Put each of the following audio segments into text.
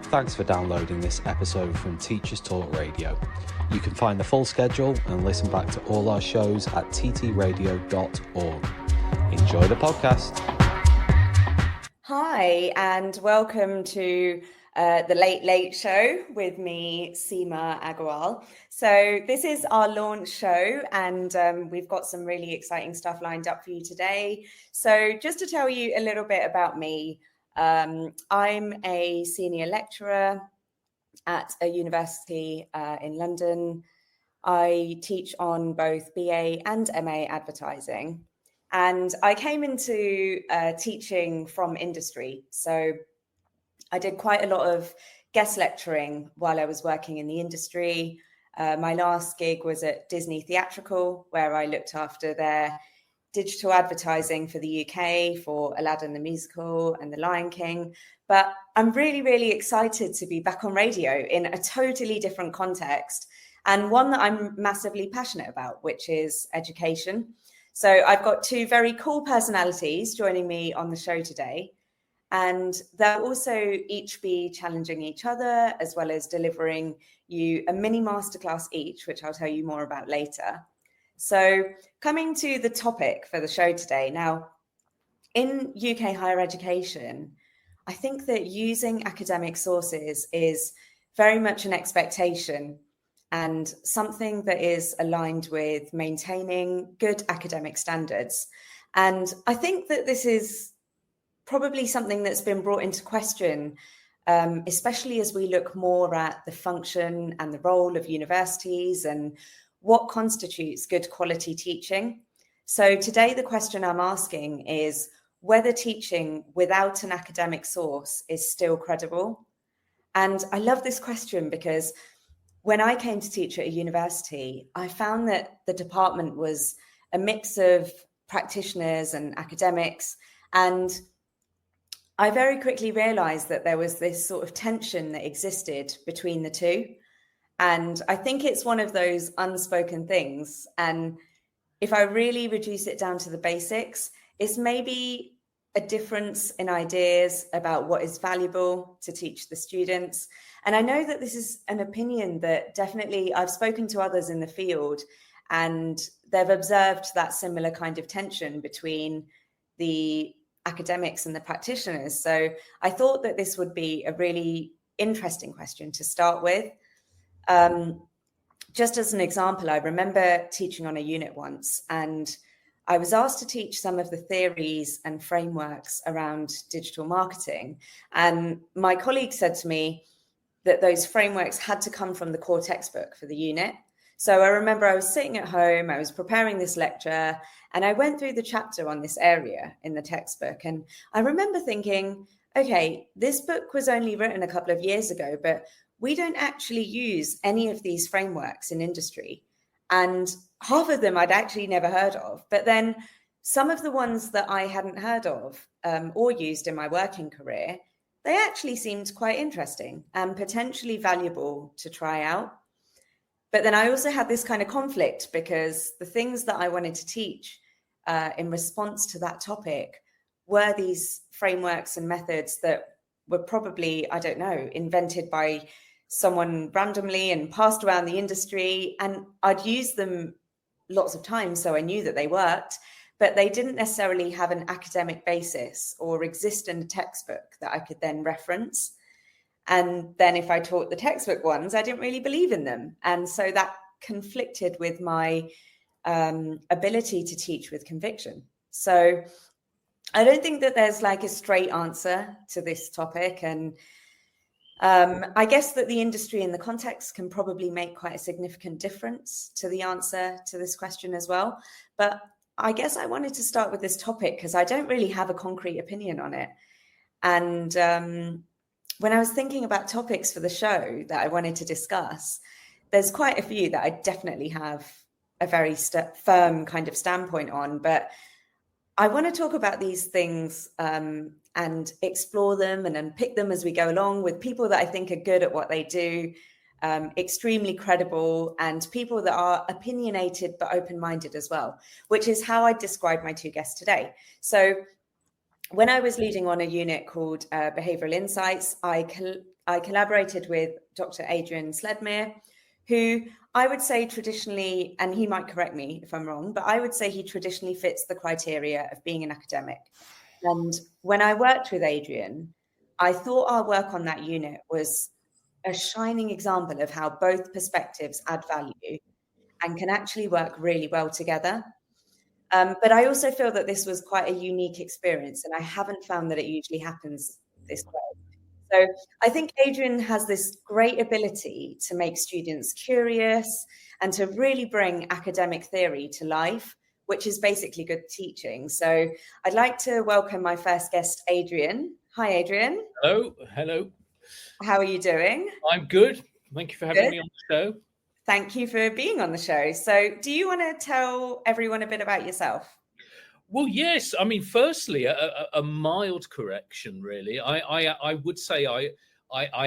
Thanks for downloading this episode from Teachers Talk Radio. You can find the full schedule and listen back to all our shows at ttradio.org. Enjoy the podcast. Hi, and welcome to the Late Late Show with me, Seema Aggarwal. So this is our launch show, and we've got some really exciting stuff lined up for you today. So just to tell you a little bit about me, I'm a senior lecturer at a university in London. I teach on both BA and MA advertising. And I came into teaching from industry. So I did quite a lot of guest lecturing while I was working in the industry. My last gig was at Disney Theatrical, where I looked after their digital advertising for the UK for Aladdin the Musical and The Lion King. But I'm really, really excited to be back on radio in a totally different context, and one that I'm massively passionate about, which is education. So I've got two very cool personalities joining me on the show today, and they'll also each be challenging each other as well as delivering you a mini masterclass each, which I'll tell you more about later. So coming to the topic for the show today. Now, in UK higher education, I think that using academic sources is very much an expectation and something that is aligned with maintaining good academic standards. And I think that this is probably something that's been brought into question, especially as we look more at the function and the role of universities and what constitutes good quality teaching. So today, the question I'm asking is whether teaching without an academic source is still credible. And I love this question because when I came to teach at a university, I found that the department was a mix of practitioners and academics. And I very quickly realized that there was this sort of tension that existed between the two. And I think it's one of those unspoken things. And if I really reduce it down to the basics, it's maybe a difference in ideas about what is valuable to teach the students. And I know that this is an opinion that definitely I've spoken to others in the field, and they've observed that similar kind of tension between the academics and the practitioners. So I thought that this would be a really interesting question to start with. Just as an example, I remember teaching on a unit once, and I was asked to teach some of the theories and frameworks around digital marketing. And my colleague said to me that those frameworks had to come from the core textbook for the unit. So I remember I was sitting at home, I was preparing this lecture, and I went through the chapter on this area in the textbook. And I remember thinking, okay, this book was only written a couple of years ago, but we don't actually use any of these frameworks in industry. And half of them I'd actually never heard of. But then some of the ones that I hadn't heard of or used in my working career, they actually seemed quite interesting and potentially valuable to try out. But then I also had this kind of conflict because the things that I wanted to teach in response to that topic were these frameworks and methods that were probably, I don't know, invented by someone randomly and passed around the industry. And I'd used them lots of times, so I knew that they worked, but they didn't necessarily have an academic basis or exist in a textbook that I could then reference. And then if I taught the textbook ones, I didn't really believe in them. And so that conflicted with my ability to teach with conviction. So I don't think that there's like a straight answer to this topic. And I guess that the industry and the context can probably make quite a significant difference to the answer to this question as well. But I guess I wanted to start with this topic because I don't really have a concrete opinion on it. And when I was thinking about topics for the show that I wanted to discuss, there's quite a few that I definitely have a very firm kind of standpoint on. But I want to talk about these things and explore them and unpick them as we go along with people that I think are good at what they do, extremely credible, and people that are opinionated but open-minded as well, which is how I describe my two guests today. So when I was leading on a unit called Behavioural Insights, I I collaborated with Dr. Adrian Sledmere, who I would say traditionally, and he might correct me if I'm wrong, but I would say he traditionally fits the criteria of being an academic. And when I worked with Adrian, I thought our work on that unit was a shining example of how both perspectives add value and can actually work really well together. But I also feel that this was quite a unique experience, and I haven't found that it usually happens this way. So I think Adrian has this great ability to make students curious and to really bring academic theory to life, which is basically good teaching. So I'd like to welcome my first guest, Adrian. Hi, Adrian. Hello. How are you doing? I'm good. Thank you for having me on the show. Thank you for being on the show. So do you want to tell everyone a bit about yourself? Well, yes. I mean, firstly, a mild correction, really. I would say I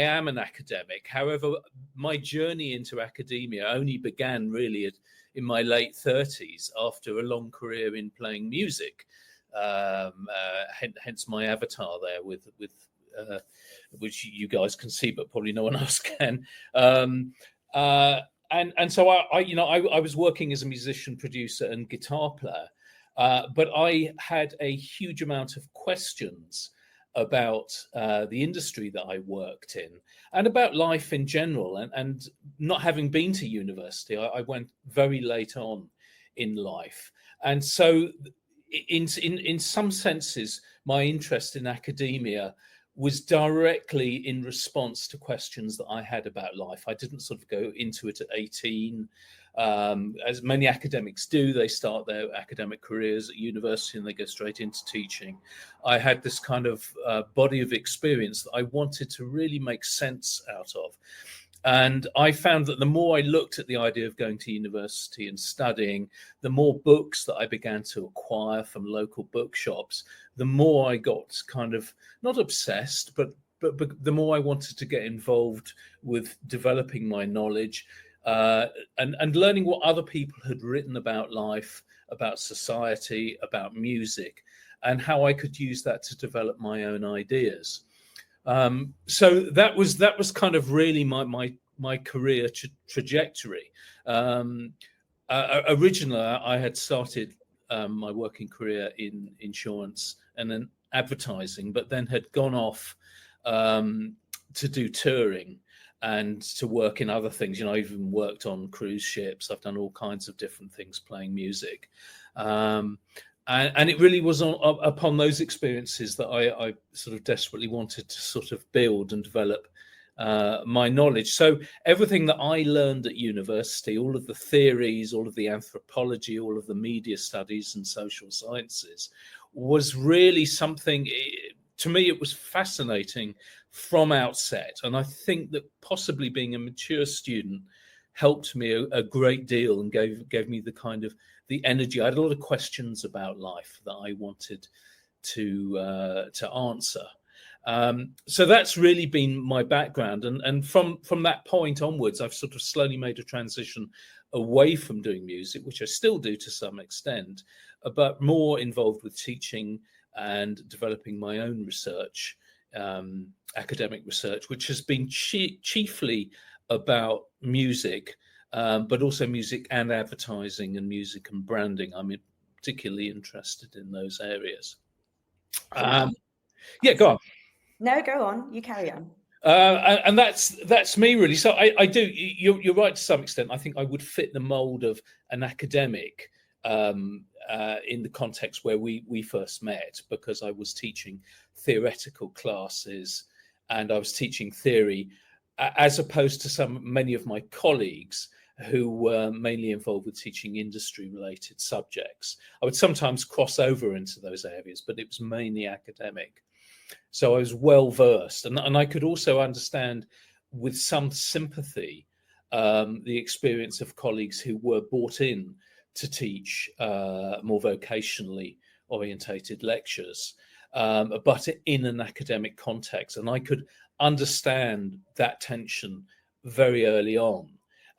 am an academic. However, my journey into academia only began really in my late 30s after a long career in playing music. Hence my avatar there with which you guys can see, but probably no one else can. And so I was working as a musician, producer, and guitar player. But I had a huge amount of questions about the industry that I worked in and about life in general. And not having been to university, I went very late on in life. And so in some senses, my interest in academia was directly in response to questions that I had about life. I didn't sort of go into it at 18. As many academics do, they start their academic careers at university and they go straight into teaching. I had this kind of body of experience that I wanted to really make sense out of. And I found that the more I looked at the idea of going to university and studying, the more books that I began to acquire from local bookshops, the more I got kind of not obsessed, but the more I wanted to get involved with developing my knowledge and learning what other people had written about life, about society, about music, and how I could use that to develop my own ideas. So that was kind of really my career trajectory. Originally, I had started my working career in insurance and then advertising, but then had gone off to do touring and to work in other things. You know, I even worked on cruise ships. I've done all kinds of different things playing music. And it really was upon those experiences that I sort of desperately wanted to sort of build and develop my knowledge. So everything that I learned at university, all of the theories, all of the anthropology, all of the media studies and social sciences, was really something, to me, it was fascinating from outset. And I think that possibly being a mature student helped me a great deal and gave me the kind of the energy. I had a lot of questions about life that I wanted to answer. So that's really been my background. And from that point onwards, I've sort of slowly made a transition away from doing music, which I still do to some extent, but more involved with teaching and developing my own research, academic research, which has been chiefly about music, but also music and advertising and music and branding. I'm particularly interested in those areas. Yeah, go on. No, go on. You carry on. And that's me really. So I do. You're right to some extent. I think I would fit the mold of an academic in the context where we first met, because I was teaching theoretical classes and I was teaching theory, as opposed to many of my colleagues who were mainly involved with teaching industry-related subjects. I would sometimes cross over into those areas, but it was mainly academic. So I was well versed, and I could also understand with some sympathy the experience of colleagues who were brought in to teach more vocationally orientated lectures, but in an academic context. And I could understand that tension very early on.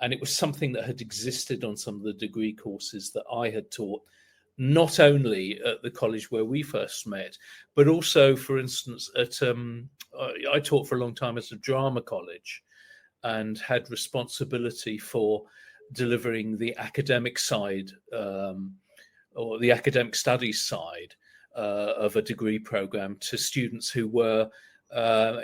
And it was something that had existed on some of the degree courses that I had taught not only at the college where we first met, but also, for instance, at I taught for a long time at a drama college and had responsibility for delivering the academic side or the academic studies side of a degree program to students who were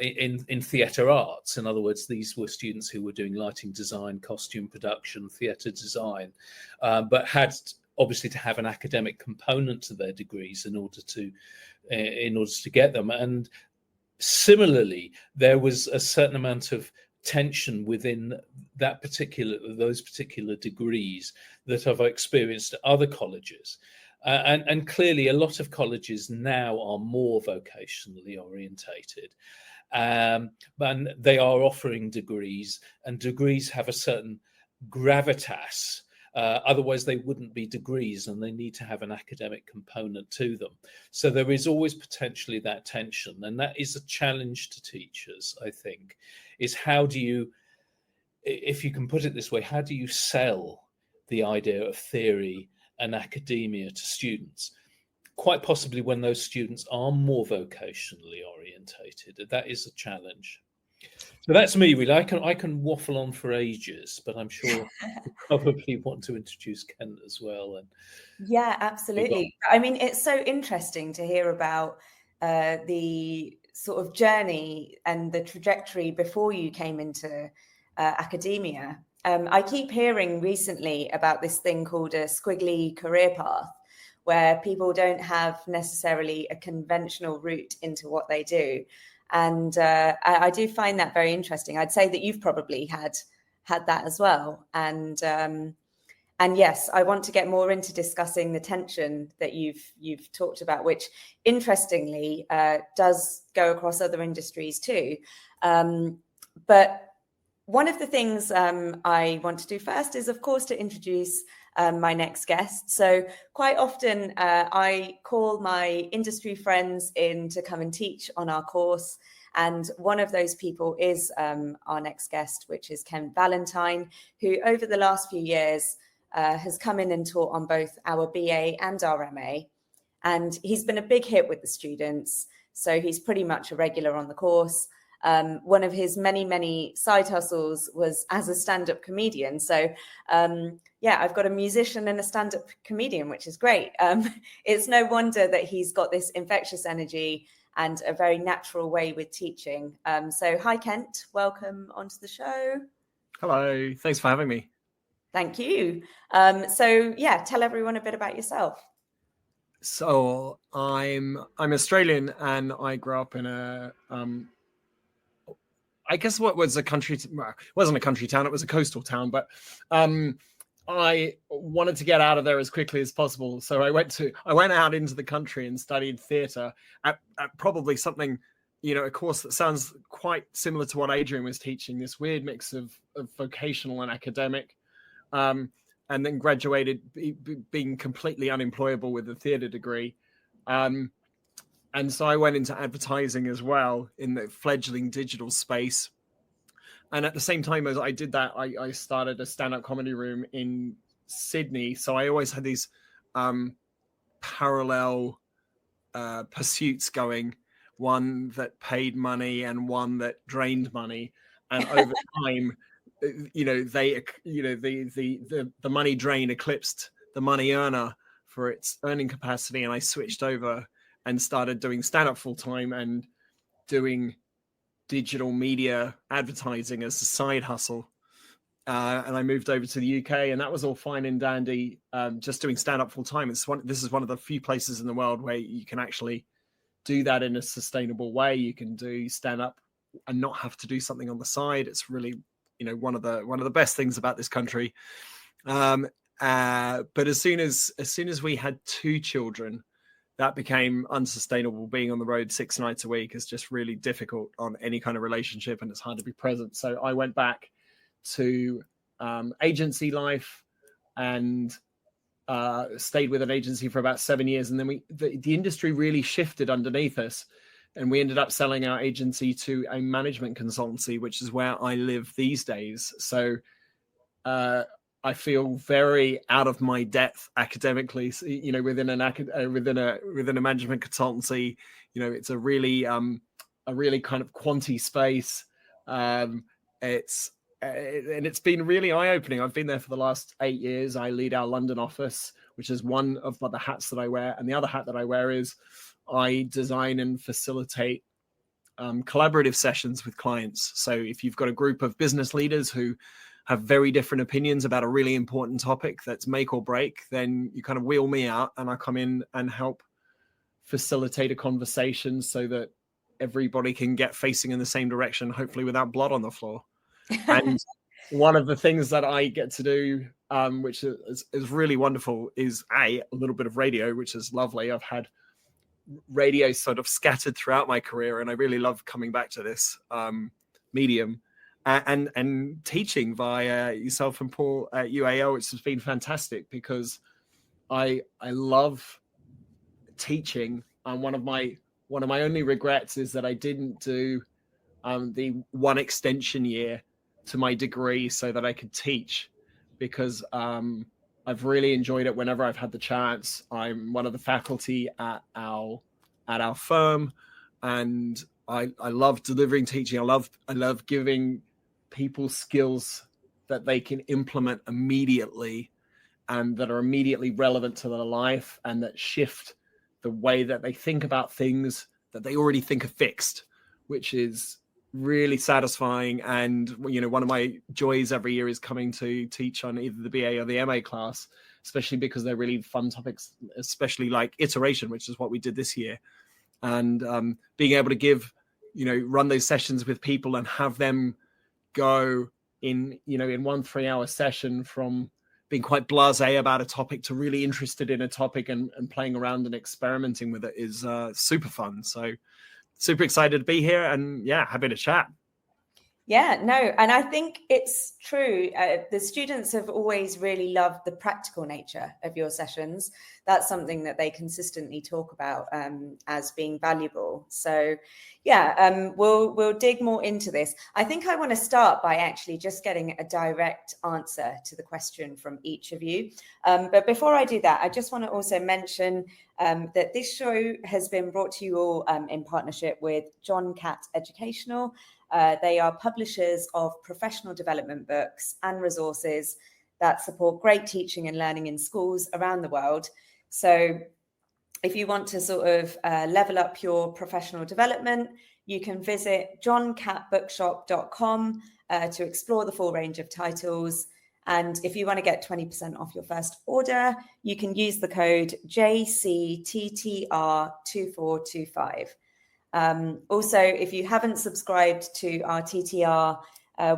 in theatre arts. In other words, these were students who were doing lighting design, costume production, theatre design, but had obviously to have an academic component to their degrees in order to get them. And similarly, there was a certain amount of tension within those particular degrees that I've experienced at other colleges. And clearly, a lot of colleges now are more vocationally orientated, and they are offering degrees, and degrees have a certain gravitas. Otherwise, they wouldn't be degrees, and they need to have an academic component to them. So there is always potentially that tension, and that is a challenge to teachers, I think, is how do you, if you can put it this way, how do you sell the idea of theory and academia to students? Quite possibly when those students are more vocationally orientated. That is a challenge. So that's me, really. I can waffle on for ages, but I'm sure you probably want to introduce Kent as well. And yeah, absolutely. I mean, it's so interesting to hear about the sort of journey and the trajectory before you came into academia. I keep hearing recently about this thing called a squiggly career path, where people don't have necessarily a conventional route into what they do. And I do find that very interesting. I'd say that you've probably had that as well. And yes, I want to get more into discussing the tension that you've talked about, which interestingly does go across other industries too. But one of the things I want to do first is, of course, to introduce my next guest. So quite often I call my industry friends in to come and teach on our course. And one of those people is our next guest, which is Kent Valentine, who over the last few years has come in and taught on both our BA and our MA. And he's been a big hit with the students. So he's pretty much a regular on the course. One of his many side hustles was as a stand-up comedian. So yeah, I've got a musician and a stand-up comedian, which is great. It's no wonder that he's got this infectious energy and a very natural way with teaching. So hi, Kent, welcome onto the show. Hello, thanks for having me. Thank you. So yeah, tell everyone a bit about yourself. So I'm Australian, and I grew up in a I guess what was a country, well, it wasn't a country town, it was a coastal town, but I wanted to get out of there as quickly as possible. So I went out into the country and studied theatre at probably something, a course that sounds quite similar to what Adrian was teaching, this weird mix of vocational and academic, and then graduated being completely unemployable with a theatre degree. And so I went into advertising as well in the fledgling digital space. And at the same time as I did that, I started a stand-up comedy room in Sydney. So I always had these parallel pursuits going, one that paid money and one that drained money. And over time, the money drain eclipsed the money earner for its earning capacity. And I switched over and started doing stand-up full-time and doing digital media advertising as a side hustle. And I moved over to the UK, and that was all fine and dandy, just doing stand-up full-time. This is one of the few places in the world where you can actually do that in a sustainable way. You can do stand-up and not have to do something on the side. It's really, one of the best things about this country. But as soon as we had 2 children, that became unsustainable. Being on the road 6 nights a week is just really difficult on any kind of relationship, and it's hard to be present. So I went back to agency life and stayed with an agency for about 7 years. And then the industry really shifted underneath us, and we ended up selling our agency to a management consultancy, which is where I live these days. So I feel very out of my depth academically. So, within within a management consultancy, it's a really kind of quantity space. It's been really eye-opening. I've been there for the last 8 years. I lead our London office, which is one of the hats that I wear, and the other hat that I wear is I design and facilitate collaborative sessions with clients. So if you've got a group of business leaders who have very different opinions about a really important topic that's make or break, then you kind of wheel me out and I come in and help facilitate a conversation so that everybody can get facing in the same direction, hopefully without blood on the floor. And one of the things that I get to do, which is really wonderful, is a little bit of radio, which is lovely. I've had radio sort of scattered throughout my career, and I really love coming back to this medium. And teaching via yourself and Paul at UAL, which has been fantastic because I love teaching. And one of my only regrets is that I didn't do the one extension year to my degree so that I could teach, because I've really enjoyed it whenever I've had the chance. I'm one of the faculty at our firm, and I love delivering teaching. I love giving people skills that they can implement immediately and that are immediately relevant to their life and that shift the way that they think about things that they already think are fixed, which is really satisfying. And one of my joys every year is coming to teach on either the BA or the MA class, especially because they're really fun topics, especially like iteration, which is what we did this year. And being able to run those sessions with people and have them go in 1 3-hour session from being quite blasé about a topic to really interested in a topic and playing around and experimenting with it is super fun. So super excited to be here and happy to chat. Yeah, no, and I think it's true. The students have always really loved the practical nature of your sessions. That's something that they consistently talk about as being valuable. So, we'll dig more into this. I think I want to start by actually just getting a direct answer to the question from each of you. But before I do that, I just want to also mention that this show has been brought to you all in partnership with John Catt Educational. They are publishers of professional development books and resources that support great teaching and learning in schools around the world. So if you want to sort of level up your professional development, you can visit johncattbookshop.com to explore the full range of titles. And if you want to get 20% off your first order, you can use the code JCTTR2425. Also, if you haven't subscribed to our TTR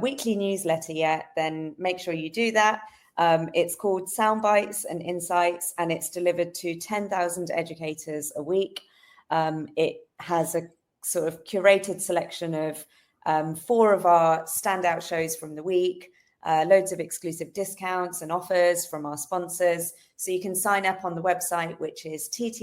weekly newsletter yet, then make sure you do that. It's called Soundbites and Insights, and it's delivered to 10,000 educators a week. It has a sort of curated selection of 4 of our standout shows from the week, loads of exclusive discounts and offers from our sponsors. So you can sign up on the website, which is it's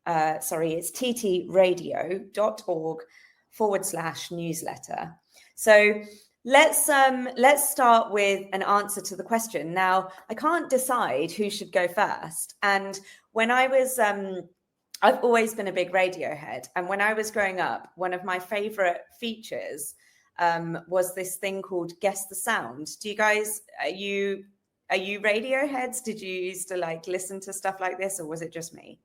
ttradio.org/newsletter. So let's start with an answer to the question. Now, I can't decide who should go first. And when I was, I've always been a big Radiohead. And when I was growing up, one of my favorite features was this thing called Guess the Sound. Do you guys, are you Radioheads? Did you used to listen to stuff like this, or was it just me?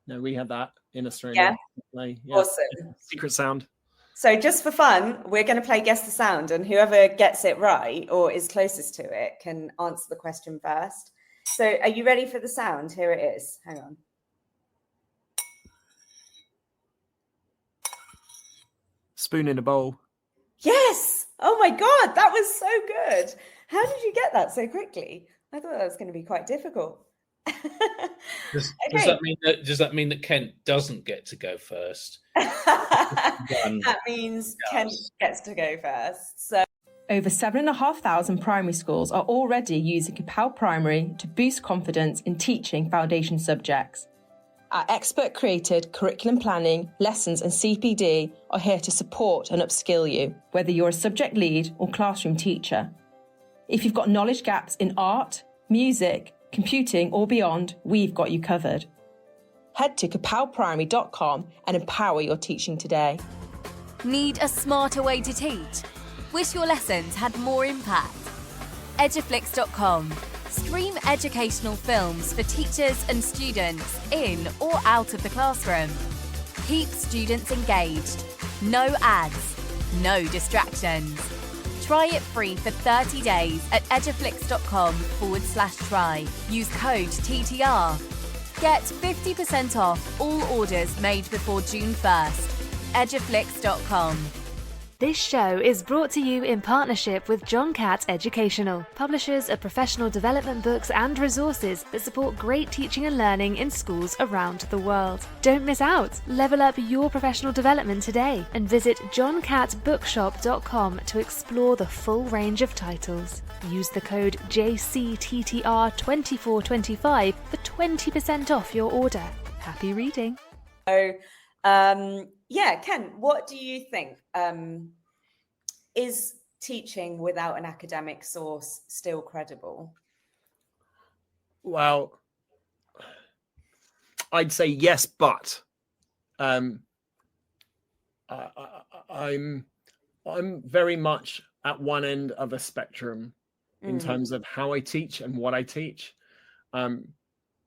No, we had that in Australia. Yeah. Awesome. Secret sound. So just for fun, we're going to play Guess the Sound, and whoever gets it right or is closest to it can answer the question first. So are you ready for the sound? Here it is. Hang on. Spoon in a bowl. Yes. Oh my God, that was so good. How did you get that so quickly? I thought that was going to be quite difficult. Does that mean that Kent doesn't get to go first? That means Kent gets to go first. So over 7,500 primary schools are already using Capel Primary to boost confidence in teaching foundation subjects. Our expert-created curriculum planning, lessons and CPD are here to support and upskill you, whether you're a subject lead or classroom teacher. If you've got knowledge gaps in art, music, computing or beyond, we've got you covered. Head to capelprimary.com and empower your teaching today. Need a smarter way to teach? Wish your lessons had more impact? Eduflix.com. Stream educational films for teachers and students in or out of the classroom. Keep students engaged. No ads, no distractions. Try it free for 30 days at eduflix.com/try. Use code TTR. Get 50% off all orders made before June 1st. eduflix.com. This show is brought to you in partnership with John Catt Educational, publishers of professional development books and resources that support great teaching and learning in schools around the world. Don't miss out. Level up your professional development today and visit johncattbookshop.com to explore the full range of titles. Use the code JCTTR2425 for 20% off your order. Happy reading. So, Ken, what do you think? Is teaching without an academic source still credible? Well, I'd say yes, but I'm very much at one end of a spectrum in terms of how I teach and what I teach. But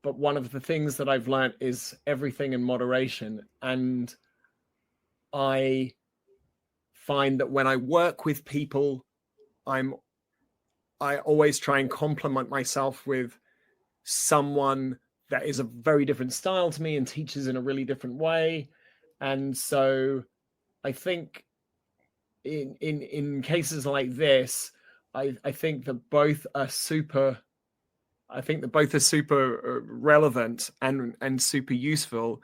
one of the things that I've learned is everything in moderation. And I find that when I work with people, I always try and complement myself with someone that is a very different style to me and teaches in a really different way. And so I think in cases like this, I think that both are super relevant and super useful.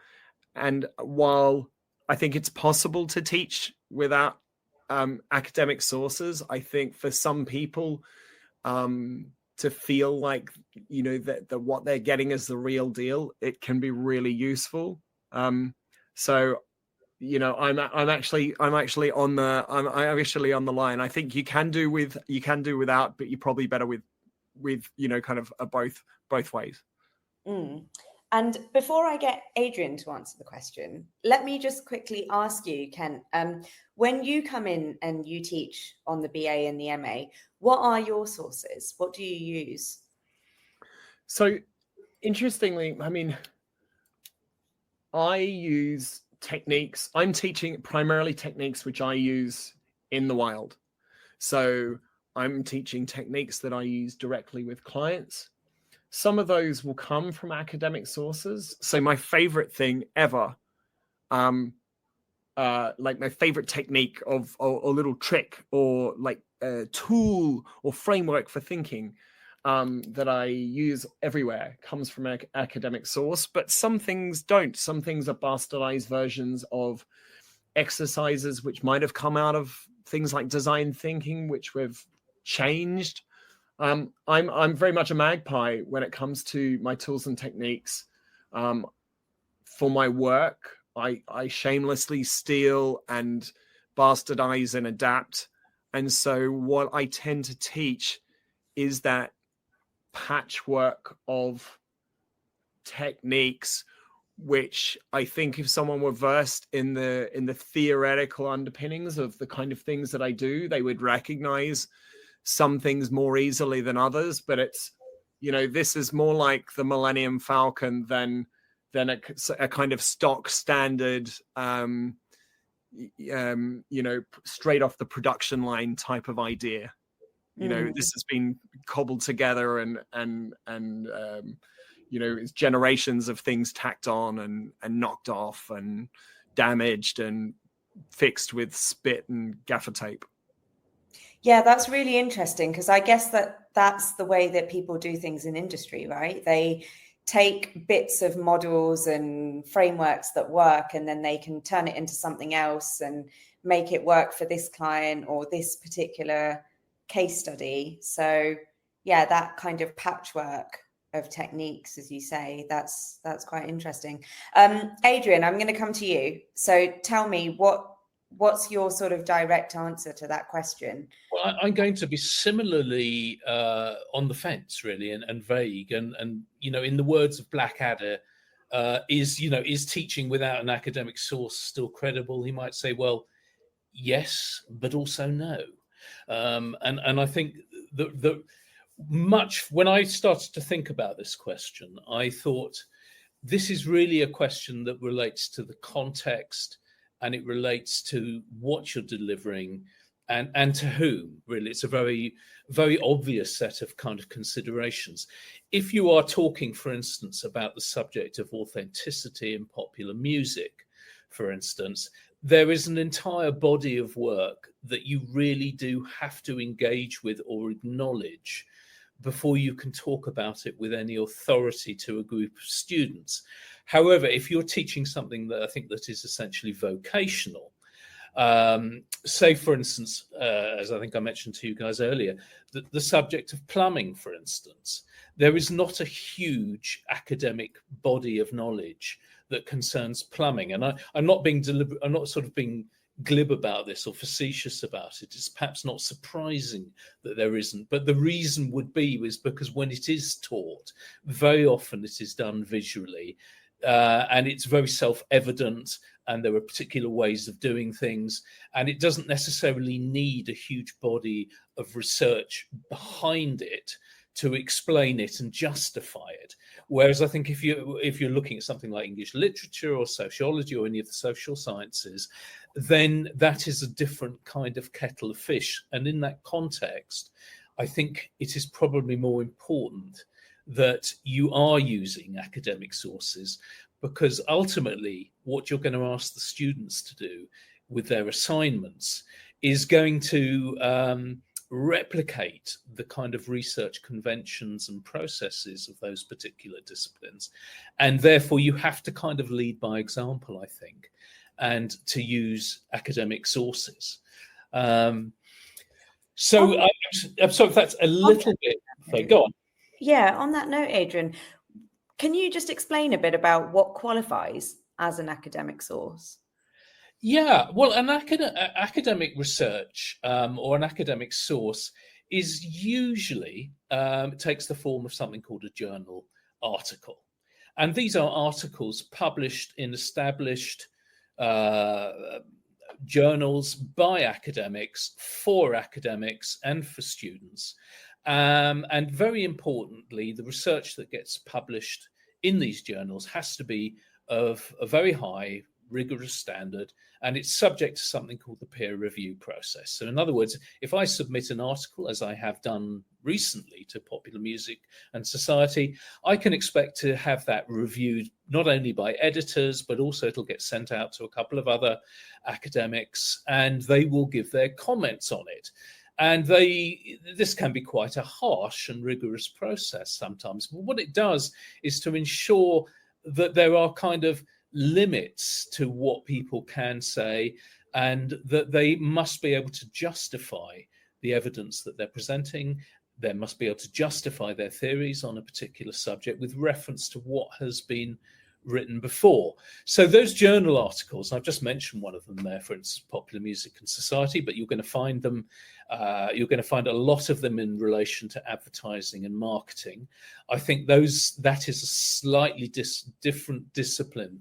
And while I think it's possible to teach without academic sources, I think for some people to feel like, that what they're getting is the real deal, it can be really useful. So, I'm actually on the line. I think you can do without, but you're probably better with kind of both ways. And before I get Adrian to answer the question, let me just quickly ask you, Kent, when you come in and you teach on the BA and the MA, what are your sources? What do you use? So interestingly, I use techniques. I'm teaching primarily techniques which I use in the wild. So I'm teaching techniques that I use directly with clients. Some of those will come from academic sources. So my favorite thing ever, like my favorite technique or little trick or like a tool or framework for thinking that I use everywhere comes from an academic source, but some things don't. Some things are bastardized versions of exercises which might have come out of things like design thinking, which we've changed. I'm very much a magpie when it comes to my tools and techniques. For my work, I shamelessly steal and bastardize and adapt. And so what I tend to teach is that patchwork of techniques, which I think if someone were versed in the theoretical underpinnings of the kind of things that I do, they would recognize some things more easily than others. But it's, this is more like the Millennium Falcon than a kind of stock standard, straight off the production line type of idea. This has been cobbled together and it's generations of things tacked on and knocked off and damaged and fixed with spit and gaffer tape. Yeah, that's really interesting, because I guess that's the way that people do things in industry, right? They take bits of models and frameworks that work, and then they can turn it into something else and make it work for this client or this particular case study. So yeah, that kind of patchwork of techniques, as you say, that's quite interesting. Adrian, I'm going to come to you. So tell me, what's your sort of direct answer to that question? I'm going to be similarly on the fence, really, and vague. And in the words of Blackadder, is teaching without an academic source still credible? He might say, well, yes, but also no. And I think that when I started to think about this question, I thought this is really a question that relates to the context, and it relates to what you're delivering and to whom, really. It's a very, very obvious set of kind of considerations. If you are talking, for instance, about the subject of authenticity in popular music, for instance, there is an entire body of work that you really do have to engage with or acknowledge before you can talk about it with any authority to a group of students. However, if you're teaching something that I think that is essentially vocational, say, for instance, as I think I mentioned to you guys earlier, the subject of plumbing, for instance, there is not a huge academic body of knowledge that concerns plumbing. And I'm not being deliberate, I'm not sort of being glib about this or facetious about it. It's perhaps not surprising that there isn't, but the reason would be is because when it is taught, very often it is done visually, and it's very self-evident, and there are particular ways of doing things, and it doesn't necessarily need a huge body of research behind it to explain it and justify it. Whereas I think if you're looking at something like English literature or sociology or any of the social sciences, then that is a different kind of kettle of fish. And in that context, I think it is probably more important that you are using academic sources, because ultimately what you're going to ask the students to do with their assignments is going to replicate the kind of research conventions and processes of those particular disciplines. And therefore you have to kind of lead by example, I think, and to use academic sources. I'm sorry if that's a little bit, go on. Yeah, on that note, Adrian, can you just explain a bit about what qualifies as an academic source? Yeah, well, an academic research or an academic source is usually takes the form of something called a journal article. And these are articles published in established journals by academics, for academics and for students. And very importantly, the research that gets published in these journals has to be of a very high, rigorous standard, and it's subject to something called the peer review process. So in other words, if I submit an article, as I have done recently, to Popular Music and Society, I can expect to have that reviewed not only by editors, but also it'll get sent out to a couple of other academics, and they will give their comments on it. And this can be quite a harsh and rigorous process sometimes. But what it does is to ensure that there are kind of limits to what people can say, and that they must be able to justify the evidence that they're presenting. They must be able to justify their theories on a particular subject with reference to what has been written before. So those journal articles, I've just mentioned one of them there, for instance, Popular Music and Society, but you're going to find them, you're going to find a lot of them in relation to advertising and marketing. I think that is a slightly different discipline,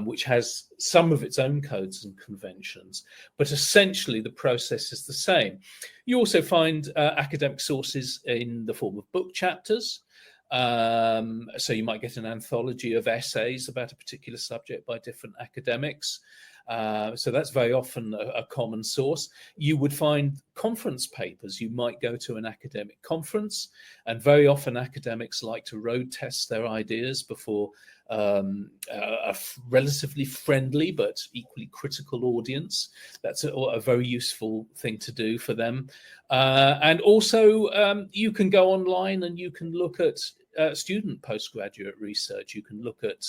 which has some of its own codes and conventions, but essentially the process is the same. You also find academic sources in the form of book chapters. So you might get an anthology of essays about a particular subject by different academics. So that's very often a common source. You would find conference papers. You might go to an academic conference, and very often academics like to road test their ideas before a relatively friendly but equally critical audience. That's a very useful thing to do for them. And also you can go online and you can look at student postgraduate research. You can look at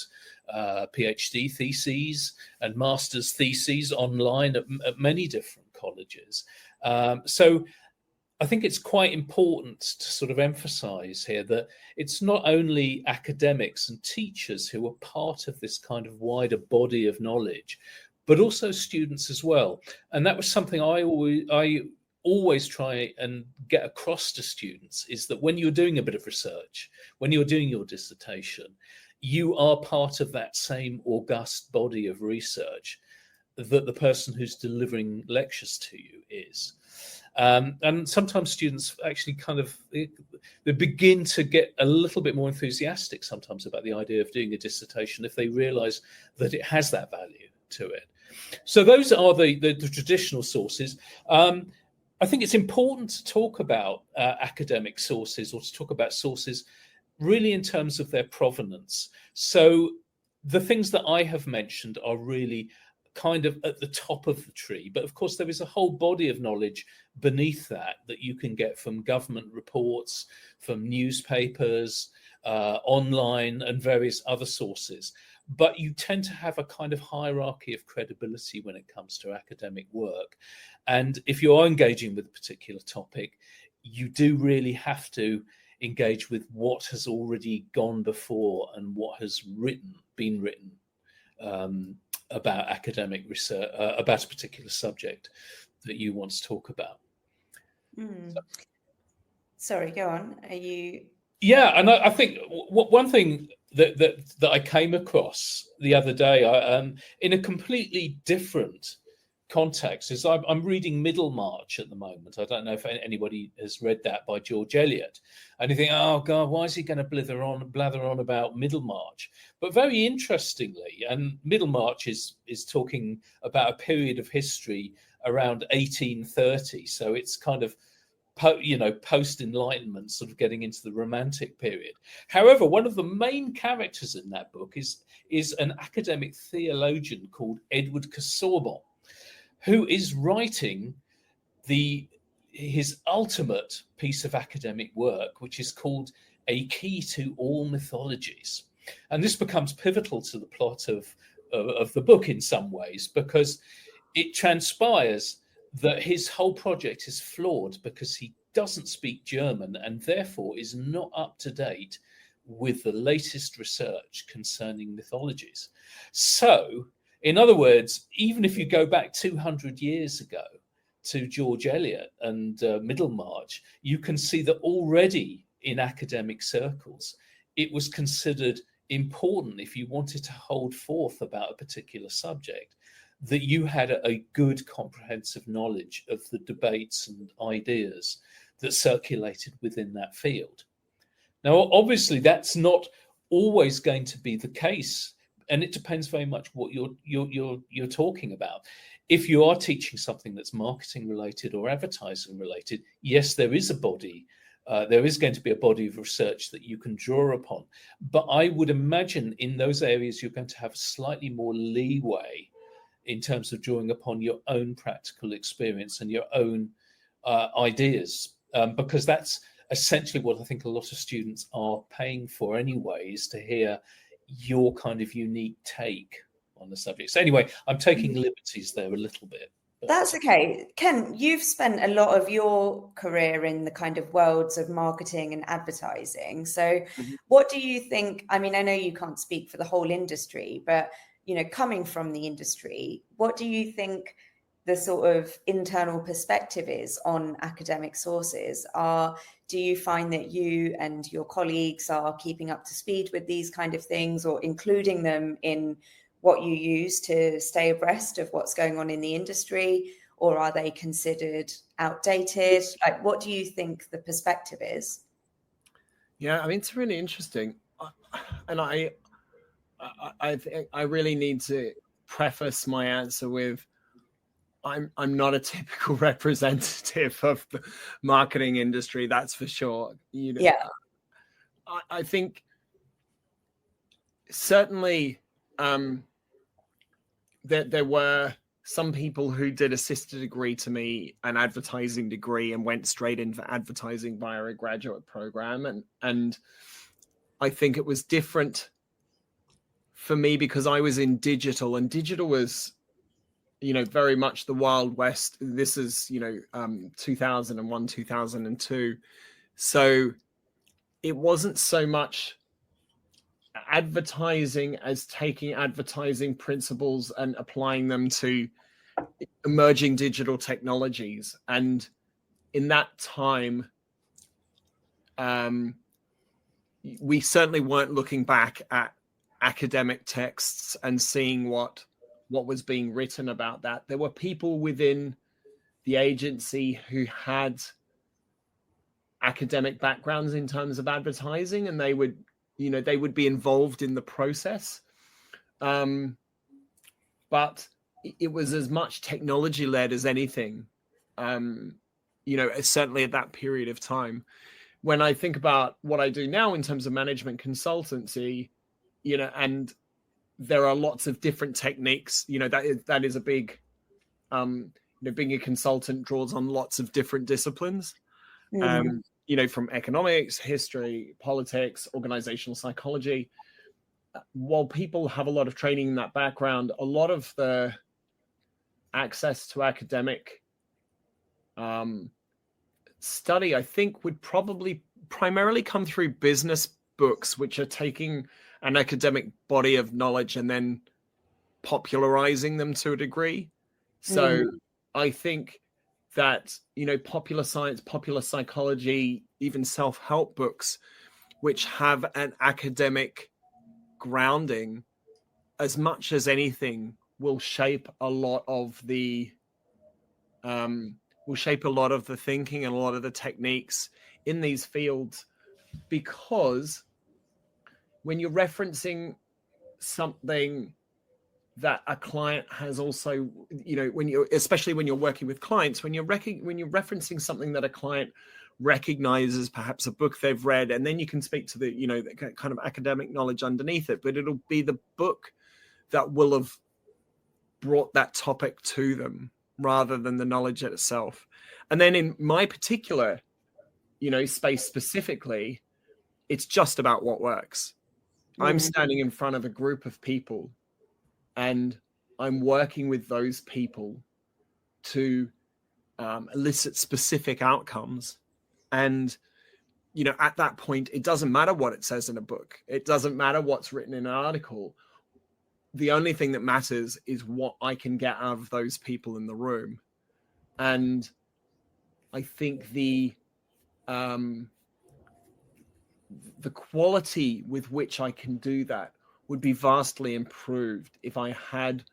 PhD theses and master's theses online at many different colleges. So I think it's quite important to sort of emphasize here that it's not only academics and teachers who are part of this kind of wider body of knowledge, but also students as well. And that was something I always try and get across to students is that when you're doing a bit of research, when you're doing your dissertation, you are part of that same august body of research that the person who's delivering lectures to you is. And sometimes students actually they begin to get a little bit more enthusiastic sometimes about the idea of doing a dissertation if they realize that it has that value to it. So those are the traditional sources. I think it's important to talk about academic sources, or to talk about sources really in terms of their provenance. So the things that I have mentioned are really kind of at the top of the tree, but of course there is a whole body of knowledge beneath that you can get from government reports, from newspapers, online, and various other sources. But you tend to have a kind of hierarchy of credibility when it comes to academic work. And if you are engaging with a particular topic, you do really have to engage with what has already gone before and what has been written about academic research, about a particular subject that you want to talk about. Sorry, go on. Are you? Yeah, and I think one thing that I came across the other day, in a completely different context, is I'm reading Middlemarch at the moment. I don't know if anybody has read that by George Eliot. And you think, oh God, why is he going to blather on about Middlemarch? But very interestingly, and Middlemarch is talking about a period of history around 1830. So it's kind of post-Enlightenment, sort of getting into the Romantic period. However, one of the main characters in that book is an academic theologian called Edward Casaubon, who is writing his ultimate piece of academic work, which is called A Key to All Mythologies. And this becomes pivotal to the plot of the book in some ways, because it transpires that his whole project is flawed because he doesn't speak German and therefore is not up to date with the latest research concerning mythologies. So, in other words, even if you go back 200 years ago to George Eliot and Middlemarch, you can see that already in academic circles, it was considered important, if you wanted to hold forth about a particular subject, that you had a good comprehensive knowledge of the debates and ideas that circulated within that field. Now, obviously, that's not always going to be the case, and it depends very much what you're talking about. If you are teaching something that's marketing related or advertising related, yes, there is a body. There is going to be a body of research that you can draw upon. But I would imagine in those areas you're going to have slightly more leeway in terms of drawing upon your own practical experience and your own ideas, because that's essentially what I think a lot of students are paying for anyway, is to hear your kind of unique take on the subject. So anyway, I'm taking liberties there a little bit. That's okay. Ken, you've spent a lot of your career in the kind of worlds of marketing and advertising. So what do you think? I mean, I know you can't speak for the whole industry, but coming from the industry, what do you think the sort of internal perspective is on academic sources? Do you find that you and your colleagues are keeping up to speed with these kind of things, or including them in what you use to stay abreast of what's going on in the industry, or are they considered outdated? Like, what do you think the perspective is? Yeah, I mean, it's really interesting. And I think I really need to preface my answer with, I'm not a typical representative of the marketing industry, that's for sure. Yeah. I think certainly that there were some people who did a sister degree to me, an advertising degree, and went straight into advertising via a graduate program. And I think it was different for me because I was in digital, and digital was, very much the Wild West. This is, 2001, 2002. So it wasn't so much advertising as taking advertising principles and applying them to emerging digital technologies. And in that time, we certainly weren't looking back at academic texts and seeing what was being written about that. There were people within the agency who had academic backgrounds in terms of advertising, and they would be involved in the process. But it was as much technology led as anything, certainly at that period of time. When I think about what I do now in terms of management consultancy, and there are lots of different techniques, that is a big, being a consultant draws on lots of different disciplines, from economics, history, politics, organizational psychology. While people have a lot of training in that background, a lot of the access to academic study, I think, would probably primarily come through business books, which are taking an academic body of knowledge and then popularizing them to a degree. So I think that, popular science, popular psychology, even self-help books, which have an academic grounding, as much as anything, will shape a lot of the thinking and a lot of the techniques in these fields. Because when you're referencing something that a client has also, especially when you're working with clients, when you're referencing something that a client recognizes, perhaps a book they've read, and then you can speak to the, the kind of academic knowledge underneath it, but it'll be the book that will have brought that topic to them rather than the knowledge itself. And then in my particular, space specifically, it's just about what works. I'm standing in front of a group of people, and I'm working with those people to elicit specific outcomes. And, at that point, it doesn't matter what it says in a book. It doesn't matter what's written in an article. The only thing that matters is what I can get out of those people in the room. And I think the quality with which I can do that would be vastly improved if I had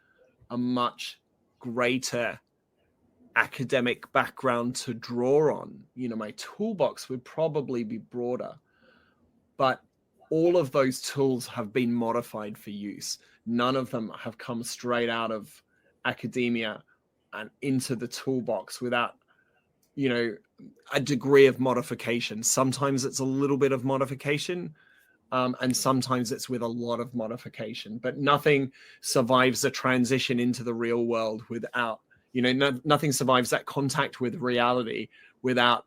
a much greater academic background to draw on. My toolbox would probably be broader, but all of those tools have been modified for use. None of them have come straight out of academia and into the toolbox without, a degree of modification. Sometimes it's a little bit of modification, and sometimes it's with a lot of modification, but nothing survives a transition into the real world without, nothing survives that contact with reality without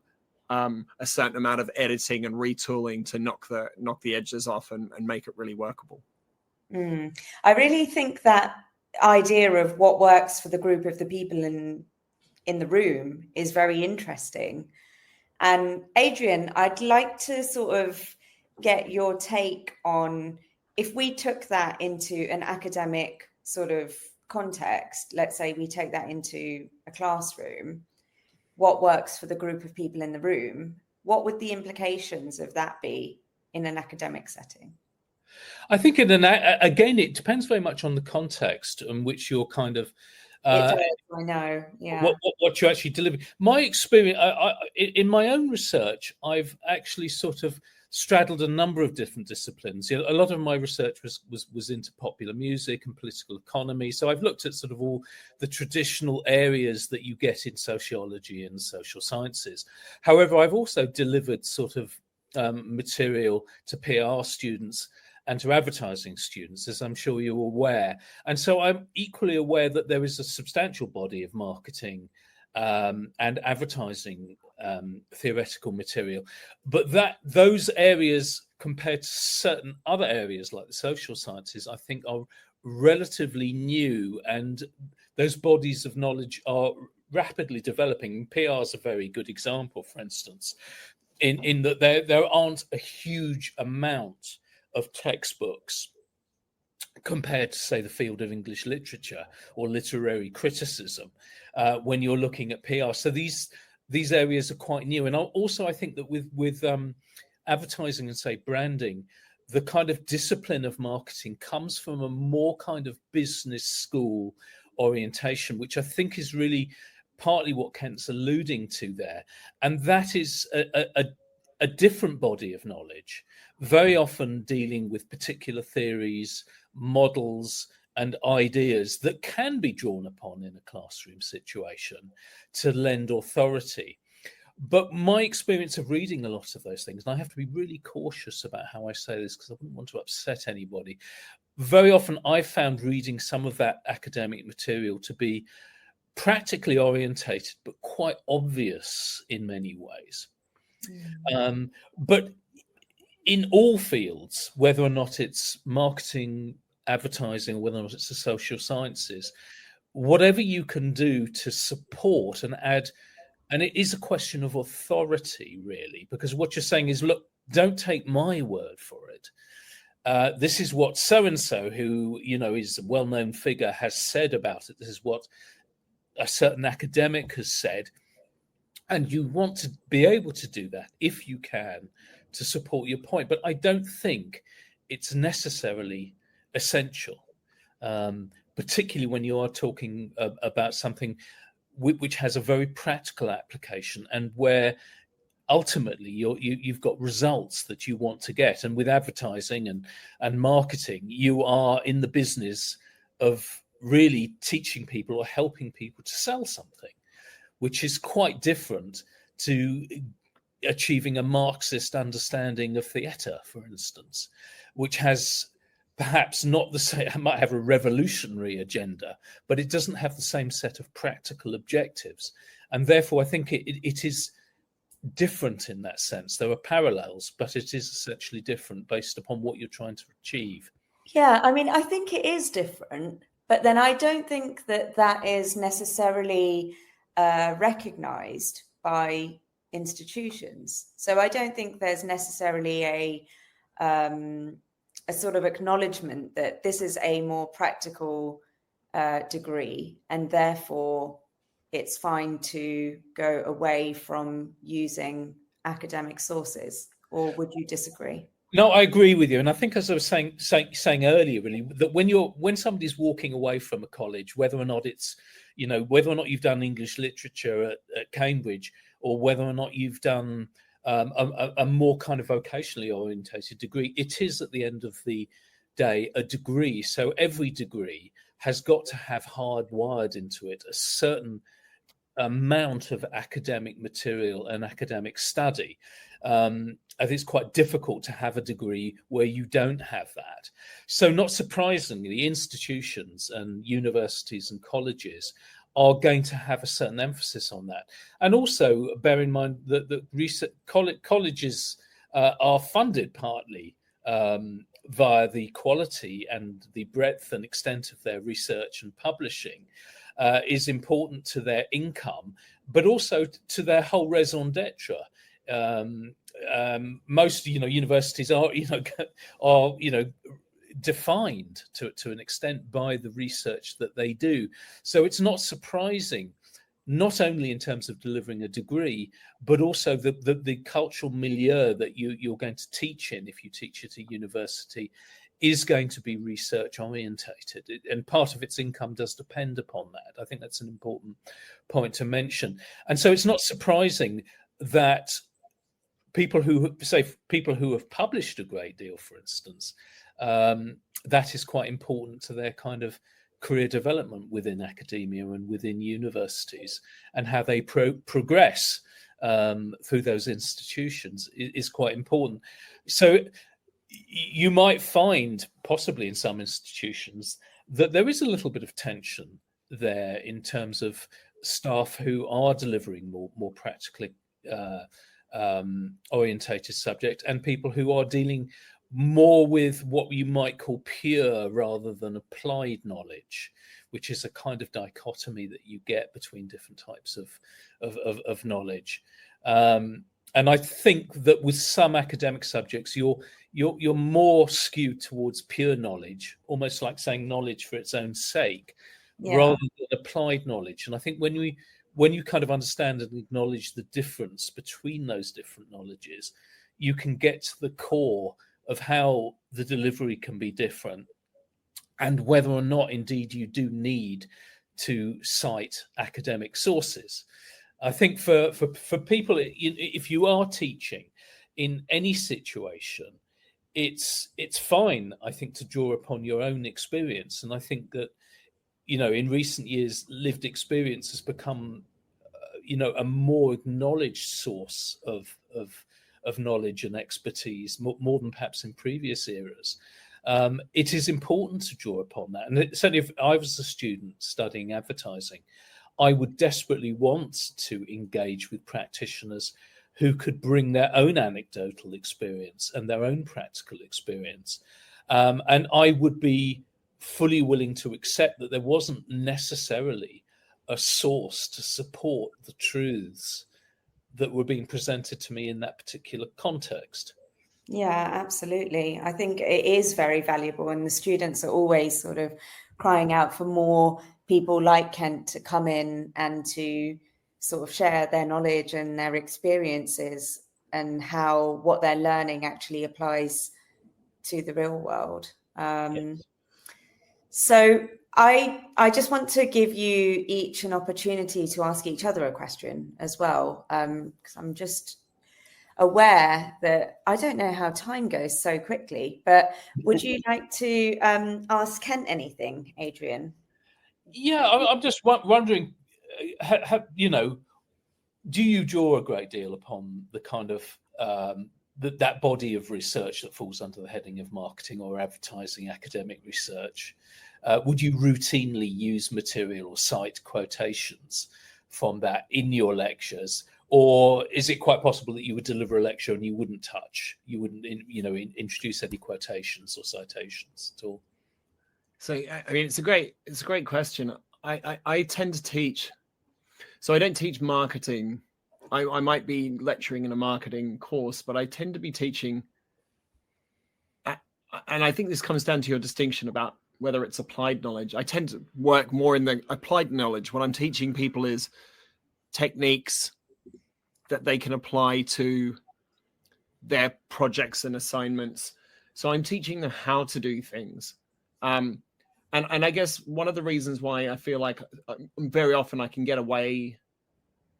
a certain amount of editing and retooling to knock the edges off and make it really workable. I really think that idea of what works for the group of the people in the room is very interesting. And Adrian, I'd like to sort of get your take on, if we took that into an academic sort of context, let's say we take that into a classroom, what works for the group of people in the room, what would the implications of that be in an academic setting? I think again, it depends very much on the context in which you're kind of it does, I know, yeah. What you actually deliver. My experience, in my own research, I've actually sort of straddled a number of different disciplines. A lot of my research was into popular music and political economy. So I've looked at sort of all the traditional areas that you get in sociology and social sciences. However, I've also delivered sort of material to PR students and to advertising students, as I'm sure you're aware. And so I'm equally aware that there is a substantial body of marketing and advertising theoretical material, but those areas compared to certain other areas like the social sciences, I think are relatively new, and those bodies of knowledge are rapidly developing. PR is a very good example, for instance, in that there aren't a huge amount of textbooks compared to, say, the field of English literature or literary criticism when you're looking at PR. So these these areas are quite new. And also I think that with advertising and, say, branding, the kind of discipline of marketing comes from a more kind of business school orientation, which I think is really partly what Kent's alluding to there. And that is a different body of knowledge, very often dealing with particular theories, models, and ideas that can be drawn upon in a classroom situation to lend authority. But my experience of reading a lot of those things, and I have to be really cautious about how I say this because I wouldn't want to upset anybody, very often I found reading some of that academic material to be practically orientated, but quite obvious in many ways. But in all fields, whether or not it's marketing, advertising, or whether or not it's the social sciences, whatever you can do to support and add, and it is a question of authority, really, because what you're saying is, look, don't take my word for it. This is what so-and-so, who, you know, is a well-known figure, has said about it. This is what a certain academic has said. And you want to be able to do that, if you can, to support your point. But I don't think it's necessarily essential, particularly when you are talking about something which has a very practical application and where ultimately you've got results that you want to get. And with advertising and marketing, you are in the business of really teaching people or helping people to sell something, which is quite different to achieving a Marxist understanding of theatre, for instance, which has perhaps not the same, it might have a revolutionary agenda, but it doesn't have the same set of practical objectives. And therefore, I think it is different in that sense. There are parallels, but it is essentially different based upon what you're trying to achieve. Yeah, I mean, I think it is different, but then I don't think that is necessarily recognised by institutions. So I don't think there's necessarily a sort of acknowledgement that this is a more practical degree, and therefore it's fine to go away from using academic sources. Or would you disagree? No, I agree with you, and I think, as I was saying earlier, really, that when somebody's walking away from a college, whether or not it's, you know, whether or not you've done English literature at Cambridge, or whether or not you've done a more kind of vocationally orientated degree, it is at the end of the day a degree. So every degree has got to have hardwired into it a certain amount of academic material and academic study. I think it's quite difficult to have a degree where you don't have that. So not surprisingly, institutions and universities and colleges are going to have a certain emphasis on that. And also bear in mind that the recent colleges are funded partly via the quality and the breadth and extent of their research and publishing is important to their income, but also to their whole raison d'etre. Most, universities are defined to an extent by the research that they do. So it's not surprising, not only in terms of delivering a degree, but also the cultural milieu that you're going to teach in, if you teach at a university, is going to be research orientated, and part of its income does depend upon that. I think that's an important point to mention. And so it's not surprising that people who have published a great deal, for instance, that is quite important to their kind of career development within academia and within universities, and how they progress through those institutions is quite important. So you might find, possibly in some institutions, that there is a little bit of tension there in terms of staff who are delivering more practically orientated subject, and people who are dealing more with what you might call pure rather than applied knowledge, which is a kind of dichotomy that you get between different types of knowledge. And I think that with some academic subjects, you're more skewed towards pure knowledge, almost like saying knowledge for its own sake, rather than applied knowledge. And I think when when you kind of understand and acknowledge the difference between those different knowledges, you can get to the core of how the delivery can be different, and whether or not indeed you do need to cite academic sources. I think for people, if you are teaching in any situation, it's fine, I think, to draw upon your own experience. And I think that, in recent years, lived experience has become, a more acknowledged source of knowledge and expertise, more than perhaps in previous eras. It is important to draw upon that. And certainly if I was a student studying advertising, I would desperately want to engage with practitioners who could bring their own anecdotal experience and their own practical experience. And I would be fully willing to accept that there wasn't necessarily a source to support the truths that were being presented to me in that particular context. Yeah, absolutely. I think it is very valuable, and the students are always sort of crying out for more people like Kent to come in and to sort of share their knowledge and their experiences and how what they're learning actually applies to the real world. Yes. So I just want to give you each an opportunity to ask each other a question as well, because I'm just aware that I don't know how time goes so quickly, but would you like to ask Kent anything, Adrian? Yeah, I'm just wondering, do you draw a great deal upon the kind of that body of research that falls under the heading of marketing or advertising academic research? Would you routinely use material or cite quotations from that in your lectures? Or is it quite possible that you would deliver a lecture and you wouldn't introduce any quotations or citations at all? So, I mean, it's a great question. I tend to teach, so I don't teach marketing. I might be lecturing in a marketing course, but I tend to be teaching, and I think this comes down to your distinction about whether it's applied knowledge. I tend to work more in the applied knowledge. What I'm teaching people is techniques that they can apply to their projects and assignments. So I'm teaching them how to do things. And I guess one of the reasons why I feel like very often I can get away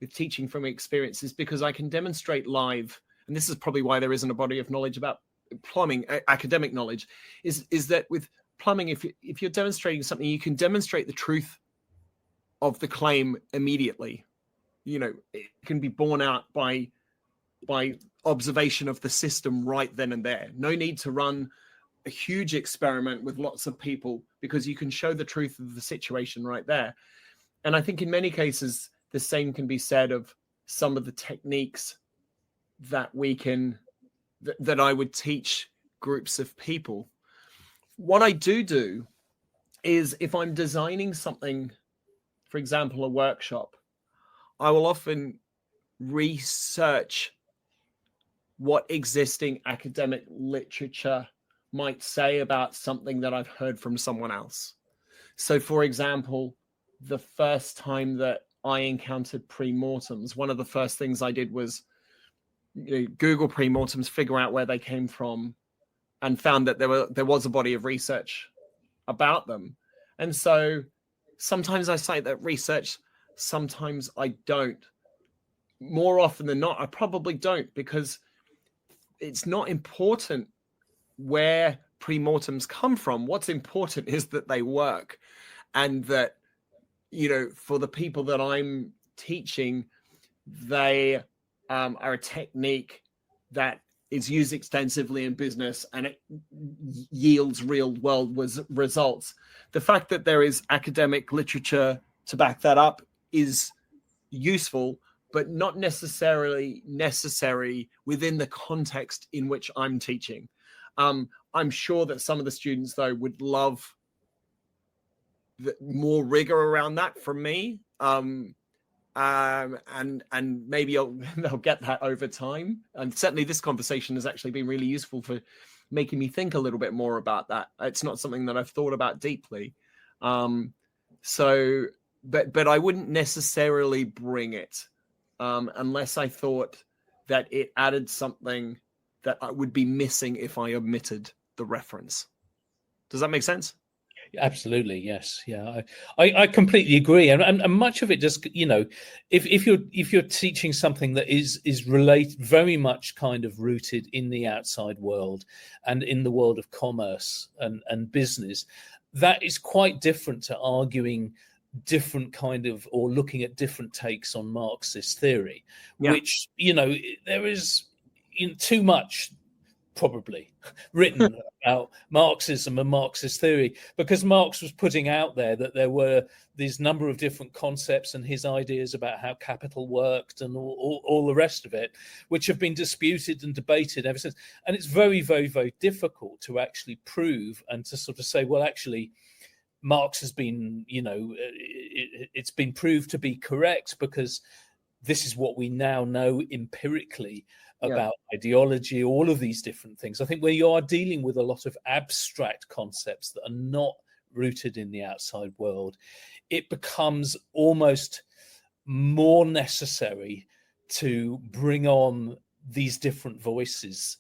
with teaching from experience is because I can demonstrate live, and this is probably why there isn't a body of knowledge about plumbing, academic knowledge, is that with plumbing, if you're demonstrating something, you can demonstrate the truth of the claim immediately. It can be borne out by observation of the system right then and there. No need to run a huge experiment with lots of people, because you can show the truth of the situation right there. And I think in many cases, the same can be said of some of the techniques that that I would teach groups of people. What I do is, if I'm designing something, for example, a workshop, I will often research what existing academic literature might say about something that I've heard from someone else. So, for example, the first time that I encountered pre-mortems, one of the first things I did was Google pre-mortems, figure out where they came from, and found that there was a body of research about them. And so sometimes I cite that research, sometimes I don't. More often than not, I probably don't, because it's not important where pre-mortems come from. What's important is that they work, and that, for the people that I'm teaching, they are a technique that is used extensively in business and it yields real world results. The fact that there is academic literature to back that up is useful, but not necessarily necessary within the context in which I'm teaching. I'm sure that some of the students, though, would love more rigor around that from me. And maybe they'll get that over time. And certainly this conversation has actually been really useful for making me think a little bit more about that. It's not something that I've thought about deeply. So but I wouldn't necessarily bring it unless I thought that it added something that I would be missing if I omitted the reference. Does that make sense? Absolutely, yes, yeah. I completely agree, and much of it just, you know, if you're teaching something that is related, very much kind of rooted in the outside world and in the world of commerce and business, that is quite different to arguing different kind of, or looking at different takes on Marxist theory, which, you know, there is too much probably written about Marxism and Marxist theory, because Marx was putting out there that there were these number of different concepts and his ideas about how capital worked and all the rest of it, which have been disputed and debated ever since. And it's very, very, very difficult to actually prove and to sort of say, well, actually, Marx has been, you know, it's been proved to be correct because this is what we now know empirically about ideology, all of these different things. I think where you are dealing with a lot of abstract concepts that are not rooted in the outside world, it becomes almost more necessary to bring on these different voices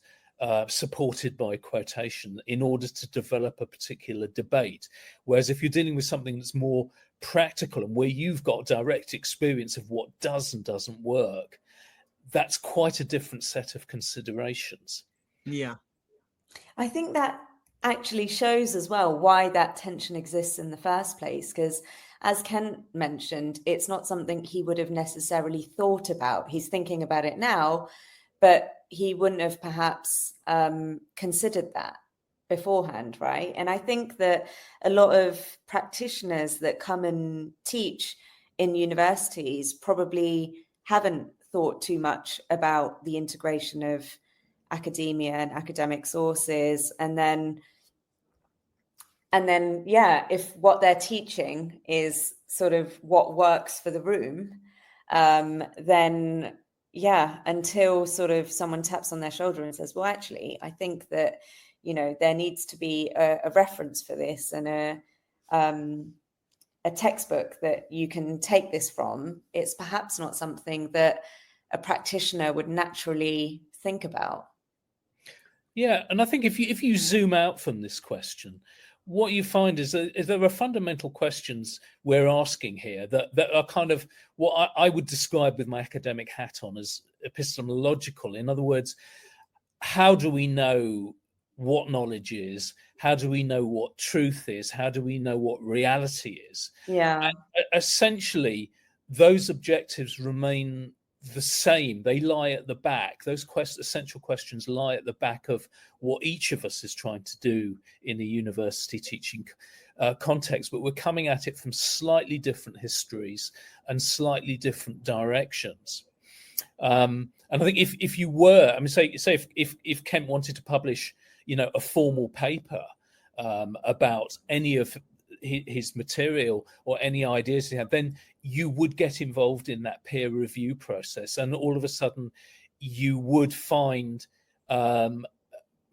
supported by quotation in order to develop a particular debate. Whereas if you're dealing with something that's more practical and where you've got direct experience of what does and doesn't work, that's quite a different set of considerations. Yeah. I think that actually shows as well why that tension exists in the first place, because as Kent mentioned, it's not something he would have necessarily thought about. He's thinking about it now, but he wouldn't have perhaps considered that beforehand, right? And I think that a lot of practitioners that come and teach in universities probably haven't thought too much about the integration of academia and academic sources, and then if what they're teaching is sort of what works for the room, then until sort of someone taps on their shoulder and says, well, actually, I think that, you know, there needs to be a reference for this and a textbook that you can take this from, it's perhaps not something that a practitioner would naturally think about. Yeah, and I think if you zoom out from this question, what you find is that there are fundamental questions we're asking here that are kind of what I would describe with my academic hat on as epistemological. In other words, how do we know what knowledge is? How do we know what truth is? How do we know what reality is? Yeah. And essentially, those objectives remain the same. They lie at the back. Those essential questions lie at the back of what each of us is trying to do in a university teaching context, but we're coming at it from slightly different histories and slightly different directions. And I think if you were, I mean, say if Kent wanted to publish, you know, a formal paper about any of his material or any ideas he had, then you would get involved in that peer review process, and all of a sudden you would find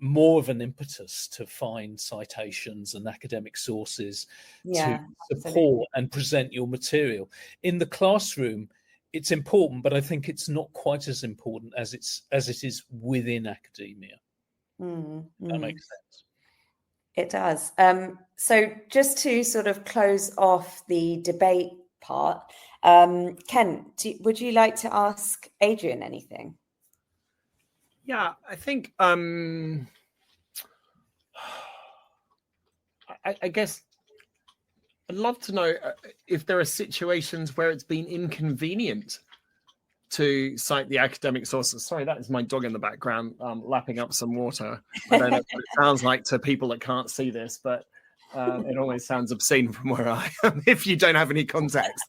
more of an impetus to find citations and academic sources to support and present your material. In the classroom, it's important, but I think it's not quite as important as it is within academia. That makes sense. It does. So just to sort of close off the debate part, Ken, would you like to ask Adrian anything? Yeah, I think I guess I'd love to know if there are situations where it's been inconvenient to cite the academic sources. Sorry, that is my dog in the background lapping up some water. I don't know what it sounds like to people that can't see this, but it always sounds obscene from where I am if you don't have any context.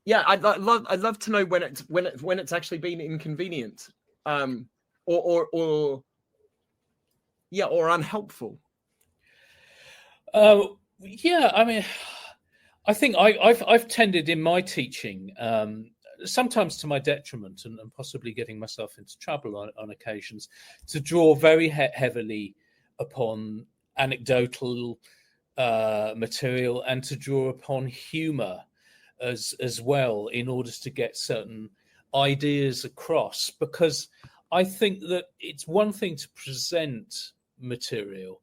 Yeah, I'd love to know when it's actually been inconvenient, or unhelpful. Yeah, I mean, I think I've tended in my teaching, sometimes to my detriment and possibly getting myself into trouble on occasions, to draw very heavily upon anecdotal material, and to draw upon humour as well in order to get certain ideas across. Because I think that it's one thing to present material,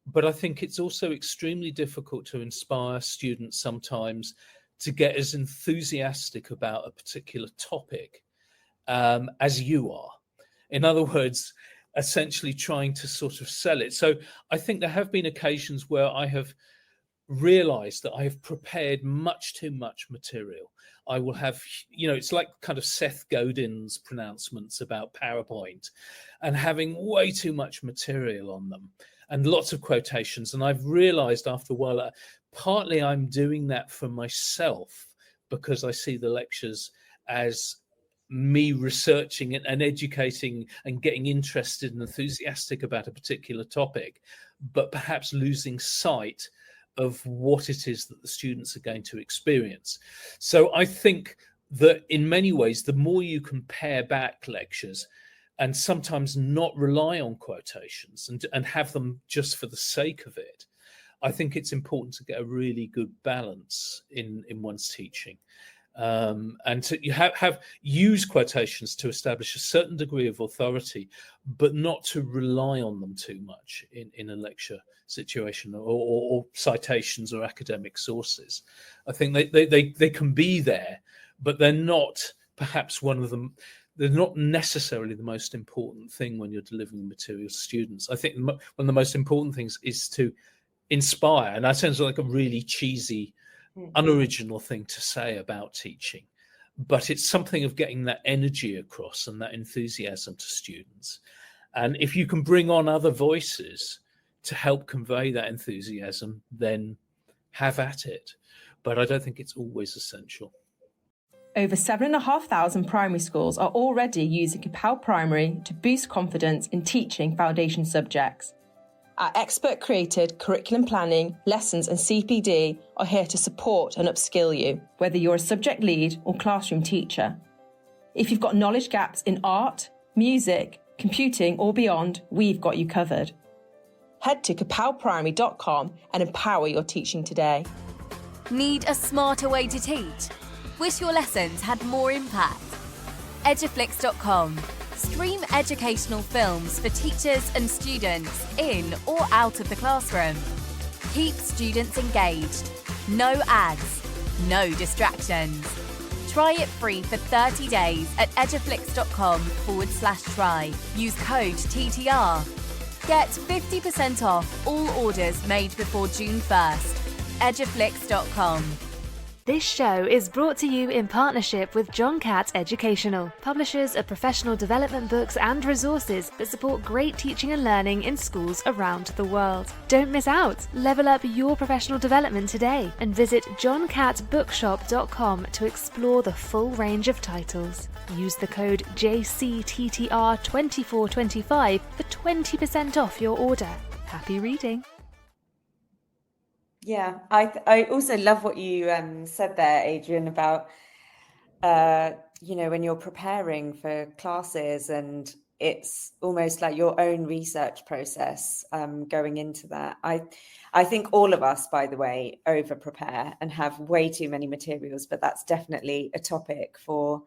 but I think it's also extremely difficult to inspire students sometimes to get as enthusiastic about a particular topic as you are. In other words, essentially trying to sort of sell it. So I think there have been occasions where I have realized that I have prepared much too much material. I will have, it's like kind of Seth Godin's pronouncements about PowerPoint, and having way too much material on them and lots of quotations. And I've realized after a while, partly I'm doing that for myself because I see the lectures as me researching and educating and getting interested and enthusiastic about a particular topic, but perhaps losing sight of what it is that the students are going to experience. So I think that in many ways, the more you can pare back lectures and sometimes not rely on quotations and have them just for the sake of it, I think it's important to get a really good balance in one's teaching. And to have use quotations to establish a certain degree of authority, but not to rely on them too much in a lecture situation or citations or academic sources. I think they can be there, but they're not perhaps one of them. They're not necessarily the most important thing when you're delivering material to students. I think one of the most important things is to inspire, and that sounds like a really cheesy, unoriginal thing to say about teaching, but it's something of getting that energy across and that enthusiasm to students. And if you can bring on other voices to help convey that enthusiasm, then have at it. But I don't think it's always essential. Over 7,500 primary schools are already using Capel Primary to boost confidence in teaching foundation subjects. Our expert-created curriculum planning, lessons and CPD are here to support and upskill you, whether you're a subject lead or classroom teacher. If you've got knowledge gaps in art, music, computing or beyond, we've got you covered. Head to capelprimary.com and empower your teaching today. Need a smarter way to teach? Wish your lessons had more impact? Eduflix.com. Stream educational films for teachers and students in or out of the classroom. Keep students engaged. No ads, no distractions. Try it free for 30 days at eduflix.com/try. Use code TTR. Get 50% off all orders made before June 1st. Eduflix.com. This show is brought to you in partnership with John Catt Educational, publishers of professional development books and resources that support great teaching and learning in schools around the world. Don't miss out. Level up your professional development today and visit johncattbookshop.com to explore the full range of titles. Use the code JCTTR2425 for 20% off your order. Happy reading. Yeah, I also love what you said there, Adrian, about, when you're preparing for classes and it's almost like your own research process going into that. I think all of us, by the way, over-prepare and have way too many materials, but that's definitely a topic for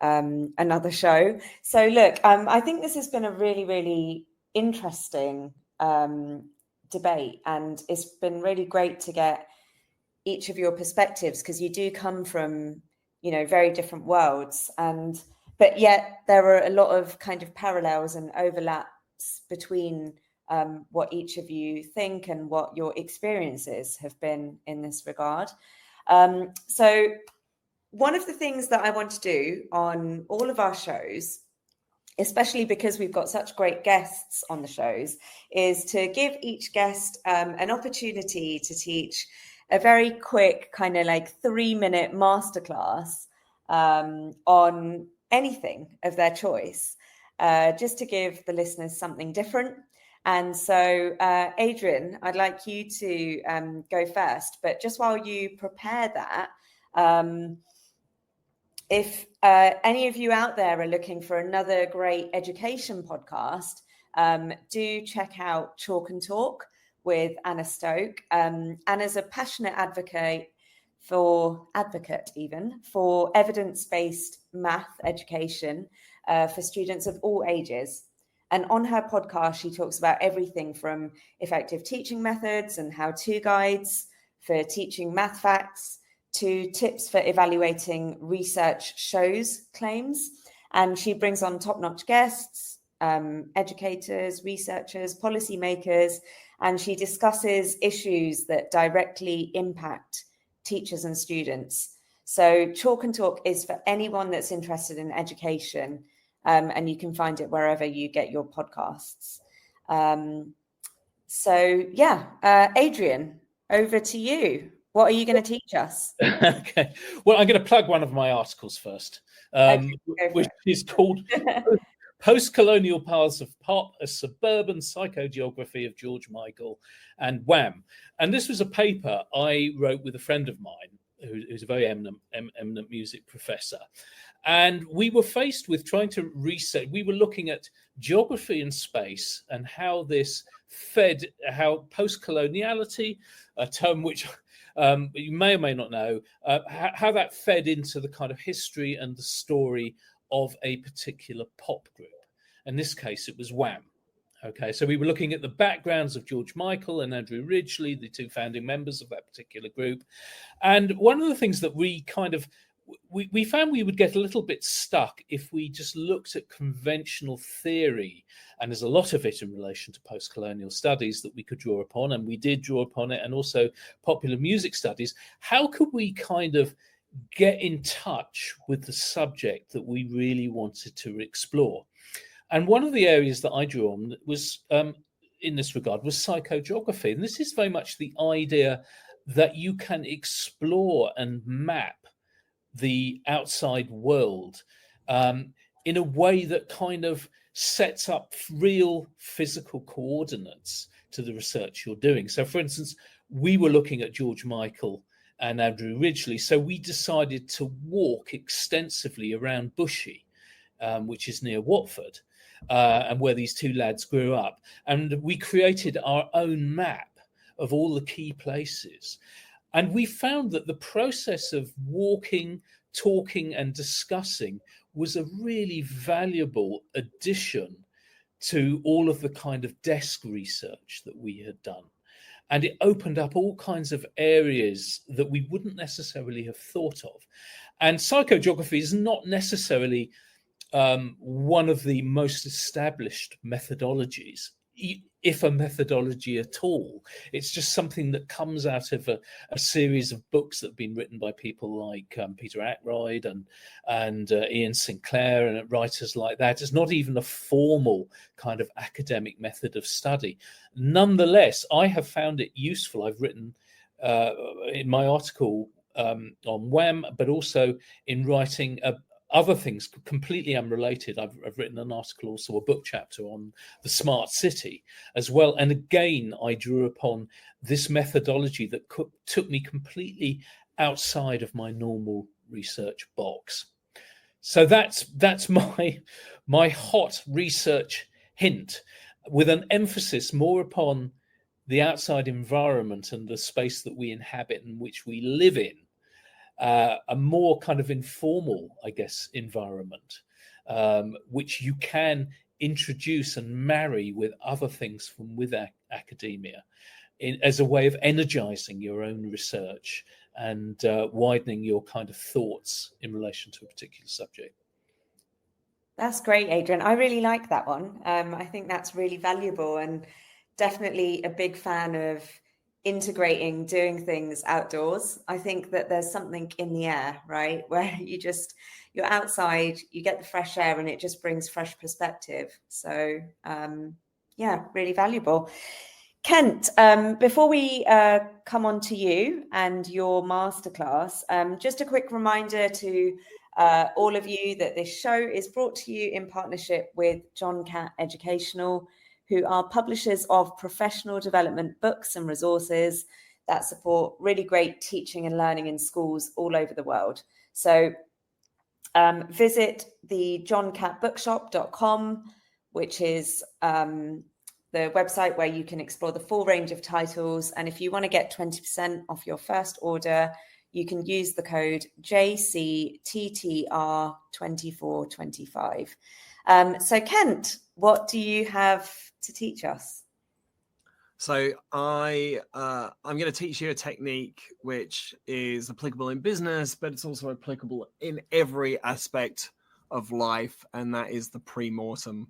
another show. So look, I think this has been a really, really interesting debate, and it's been really great to get each of your perspectives, because you do come from very different worlds, but yet there are a lot of kind of parallels and overlaps between what each of you think and what your experiences have been in this regard. So one of the things that I want to do on all of our shows, especially because we've got such great guests on the shows, is to give each guest an opportunity to teach a very quick kind of like 3-minute masterclass on anything of their choice, just to give the listeners something different. And so, Adrian, I'd like you to go first, but just while you prepare that, if any of you out there are looking for another great education podcast, do check out Chalk and Talk with Anna Stoke. Anna's a passionate advocate for evidence-based math education for students of all ages. And on her podcast, she talks about everything from effective teaching methods and how-to guides for teaching math facts to tips for evaluating research shows claims. And she brings on top-notch guests, educators, researchers, policymakers, and she discusses issues that directly impact teachers and students. So Chalk and Talk is for anyone that's interested in education, and you can find it wherever you get your podcasts. Adrian, over to you. What are you going to teach us? Okay. Well, I'm going to plug one of my articles first, which is called Post-Colonial Paths of Pop, a Suburban Psychogeography of George Michael and Wham. And this was a paper I wrote with a friend of mine who's a very eminent music professor. And we were faced with trying to research. We were looking at geography and space and how this fed, how post-coloniality, a term which you may or may not know, how that fed into the kind of history and the story of a particular pop group. In this case, it was Wham. Okay, so we were looking at the backgrounds of George Michael and Andrew Ridgeley, the two founding members of that particular group. And one of the things that we found we would get a little bit stuck if we just looked at conventional theory, and there's a lot of it in relation to post-colonial studies that we could draw upon, and we did draw upon it, and also popular music studies. How could we kind of get in touch with the subject that we really wanted to explore? And one of the areas that I drew on was, in this regard, was psychogeography. And this is very much the idea that you can explore and map the outside world in a way that kind of sets up real physical coordinates to the research you're doing. So, for instance, we were looking at George Michael and Andrew Ridgeley, so we decided to walk extensively around Bushey, which is near Watford, and where these two lads grew up. And we created our own map of all the key places. And we found that the process of walking, talking, and discussing was a really valuable addition to all of the kind of desk research that we had done. And it opened up all kinds of areas that we wouldn't necessarily have thought of. And psychogeography is not necessarily one of the most established methodologies, if a methodology at all. It's just something that comes out of a series of books that have been written by people like Peter Ackroyd and Ian Sinclair and writers like that. It's not even a formal kind of academic method of study. Nonetheless, I have found it useful. I've written in my article on Wham, but also in writing other things completely unrelated. I've written an article, also a book chapter on the smart city as well. And again, I drew upon this methodology that took me completely outside of my normal research box. So that's my hot research hint, with an emphasis more upon the outside environment and the space that we inhabit and which we live in. A more kind of informal, I guess, environment, which you can introduce and marry with other things from within academia as a way of energizing your own research and widening your kind of thoughts in relation to a particular subject. That's great, Adrian. I really like that one. I think that's really valuable, and definitely a big fan of integrating doing things outdoors. I think that there's something in the air, right, where you're outside, you get the fresh air, and it just brings fresh perspective. So really valuable. Kent, before we come on to you and your masterclass, just a quick reminder to all of you that this show is brought to you in partnership with John Catt Educational, who are publishers of professional development books and resources that support really great teaching and learning in schools all over the world. So visit the johncattbookshop.com, which is the the website where you can explore the full range of titles. And if you want to get 20% off your first order, you can use the code JCTTR2425. So Kent, what do you have to teach us? So I'm going to teach you a technique which is applicable in business, but it's also applicable in every aspect of life, and that is the pre-mortem.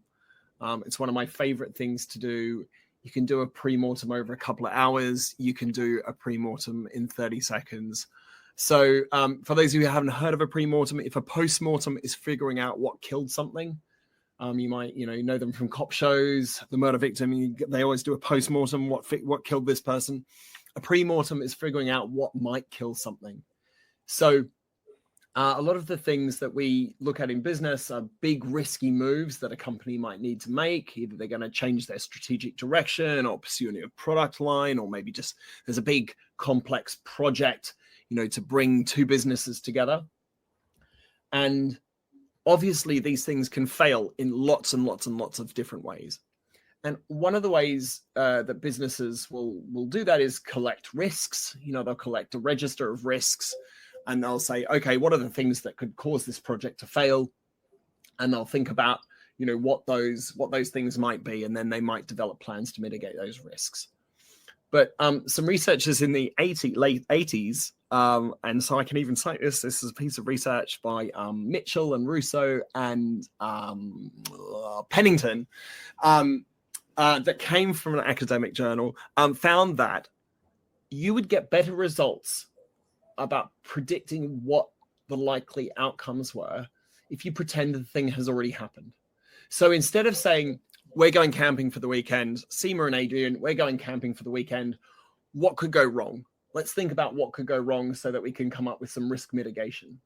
It's one of my favorite things to do. You can do a pre-mortem over a couple of hours. You can do a pre-mortem in 30 seconds. So for those of you who haven't heard of a pre-mortem, if a post-mortem is figuring out what killed something, you might, know them from cop shows, the murder victim, they always do a post-mortem, what killed this person. A pre-mortem is figuring out what might kill something. So a lot of the things that we look at in business are big risky moves that a company might need to make. Either they're going to change their strategic direction or pursue a new product line, or maybe just there's a big complex project, to bring two businesses together. And obviously, these things can fail in lots and lots and lots of different ways. And one of the ways that businesses will do that is collect risks. They'll collect a register of risks, and they'll say, okay, what are the things that could cause this project to fail? And they'll think about, what those things might be, and then they might develop plans to mitigate those risks. But some researchers in the late 80s, and so I can even cite this. This is a piece of research by Mitchell and Russo and Pennington that came from an academic journal, found that you would get better results about predicting what the likely outcomes were if you pretend the thing has already happened. So instead of saying, we're going camping for the weekend, Seema and Adrian, we're going camping for the weekend, what could go wrong? Let's think about what could go wrong so that we can come up with some risk mitigation.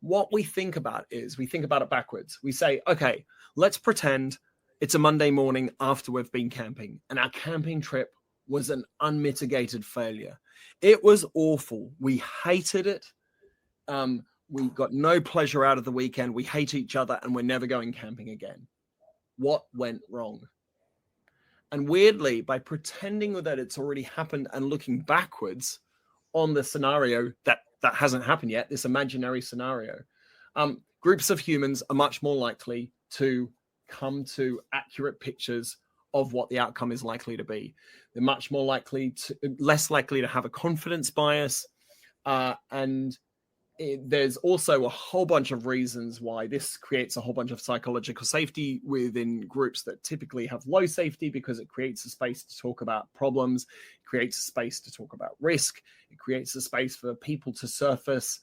What we think about is, we think about it backwards. We say, okay, let's pretend it's a Monday morning after we've been camping, and our camping trip was an unmitigated failure. It was awful. We hated it. We got no pleasure out of the weekend. We hate each other, and we're never going camping again. What went wrong? And weirdly, by pretending that it's already happened and looking backwards on the scenario that hasn't happened yet, this imaginary scenario, groups of humans are much more likely to come to accurate pictures of what the outcome is likely to be. They're much more less likely to have a confidence bias, and there's also a whole bunch of reasons why this creates a whole bunch of psychological safety within groups that typically have low safety, because it creates a space to talk about problems, it creates a space to talk about risk, it creates a space for people to surface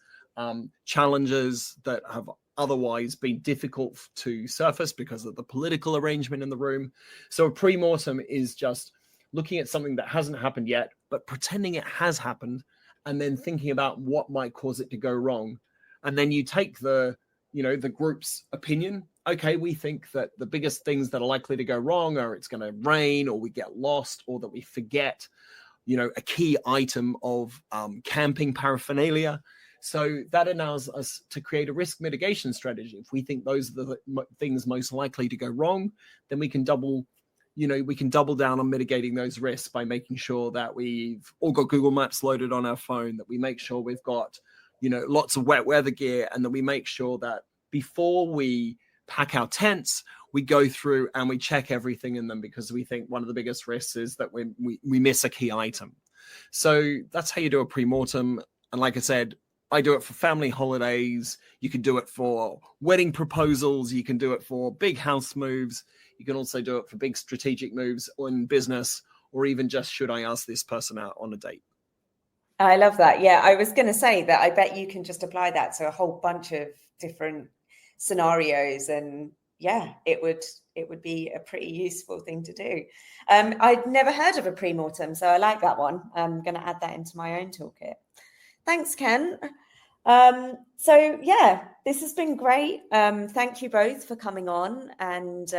challenges that have otherwise been difficult to surface because of the political arrangement in the room. So a pre-mortem is just looking at something that hasn't happened yet, but pretending it has happened, and then thinking about what might cause it to go wrong. And then you take the group's opinion. Okay, we think that the biggest things that are likely to go wrong are it's going to rain, or we get lost, or that we forget, a key item of camping paraphernalia. So that allows us to create a risk mitigation strategy. If we think those are the things most likely to go wrong, then we can double down on mitigating those risks by making sure that we've all got Google Maps loaded on our phone, that we make sure we've got, lots of wet weather gear, and that we make sure that before we pack our tents, we go through and we check everything in them, because we think one of the biggest risks is that we miss a key item. So that's how you do a pre-mortem. And like I said, I do it for family holidays. You can do it for wedding proposals. You can do it for big house moves. You can also do it for big strategic moves in business, or even just, should I ask this person out on a date? I love that. Yeah, I was going to say that I bet you can just apply that to a whole bunch of different scenarios, and yeah, it would be a pretty useful thing to do. I'd never heard of a pre-mortem, so I like that one. I'm going to add that into my own toolkit. Thanks, Ken. So yeah, this has been great. Thank you both for coming on and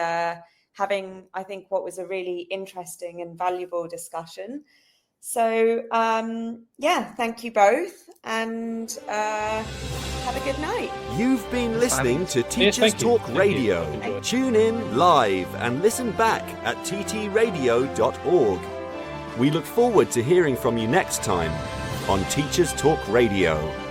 having, I think, what was a really interesting and valuable discussion. So yeah, thank you both. And Have a good night. You've been listening to Teachers thank you. Talk Thank you. Radio. Enjoy. Tune in live and listen back at ttradio.org. We look forward to hearing from you next time on Teachers Talk Radio.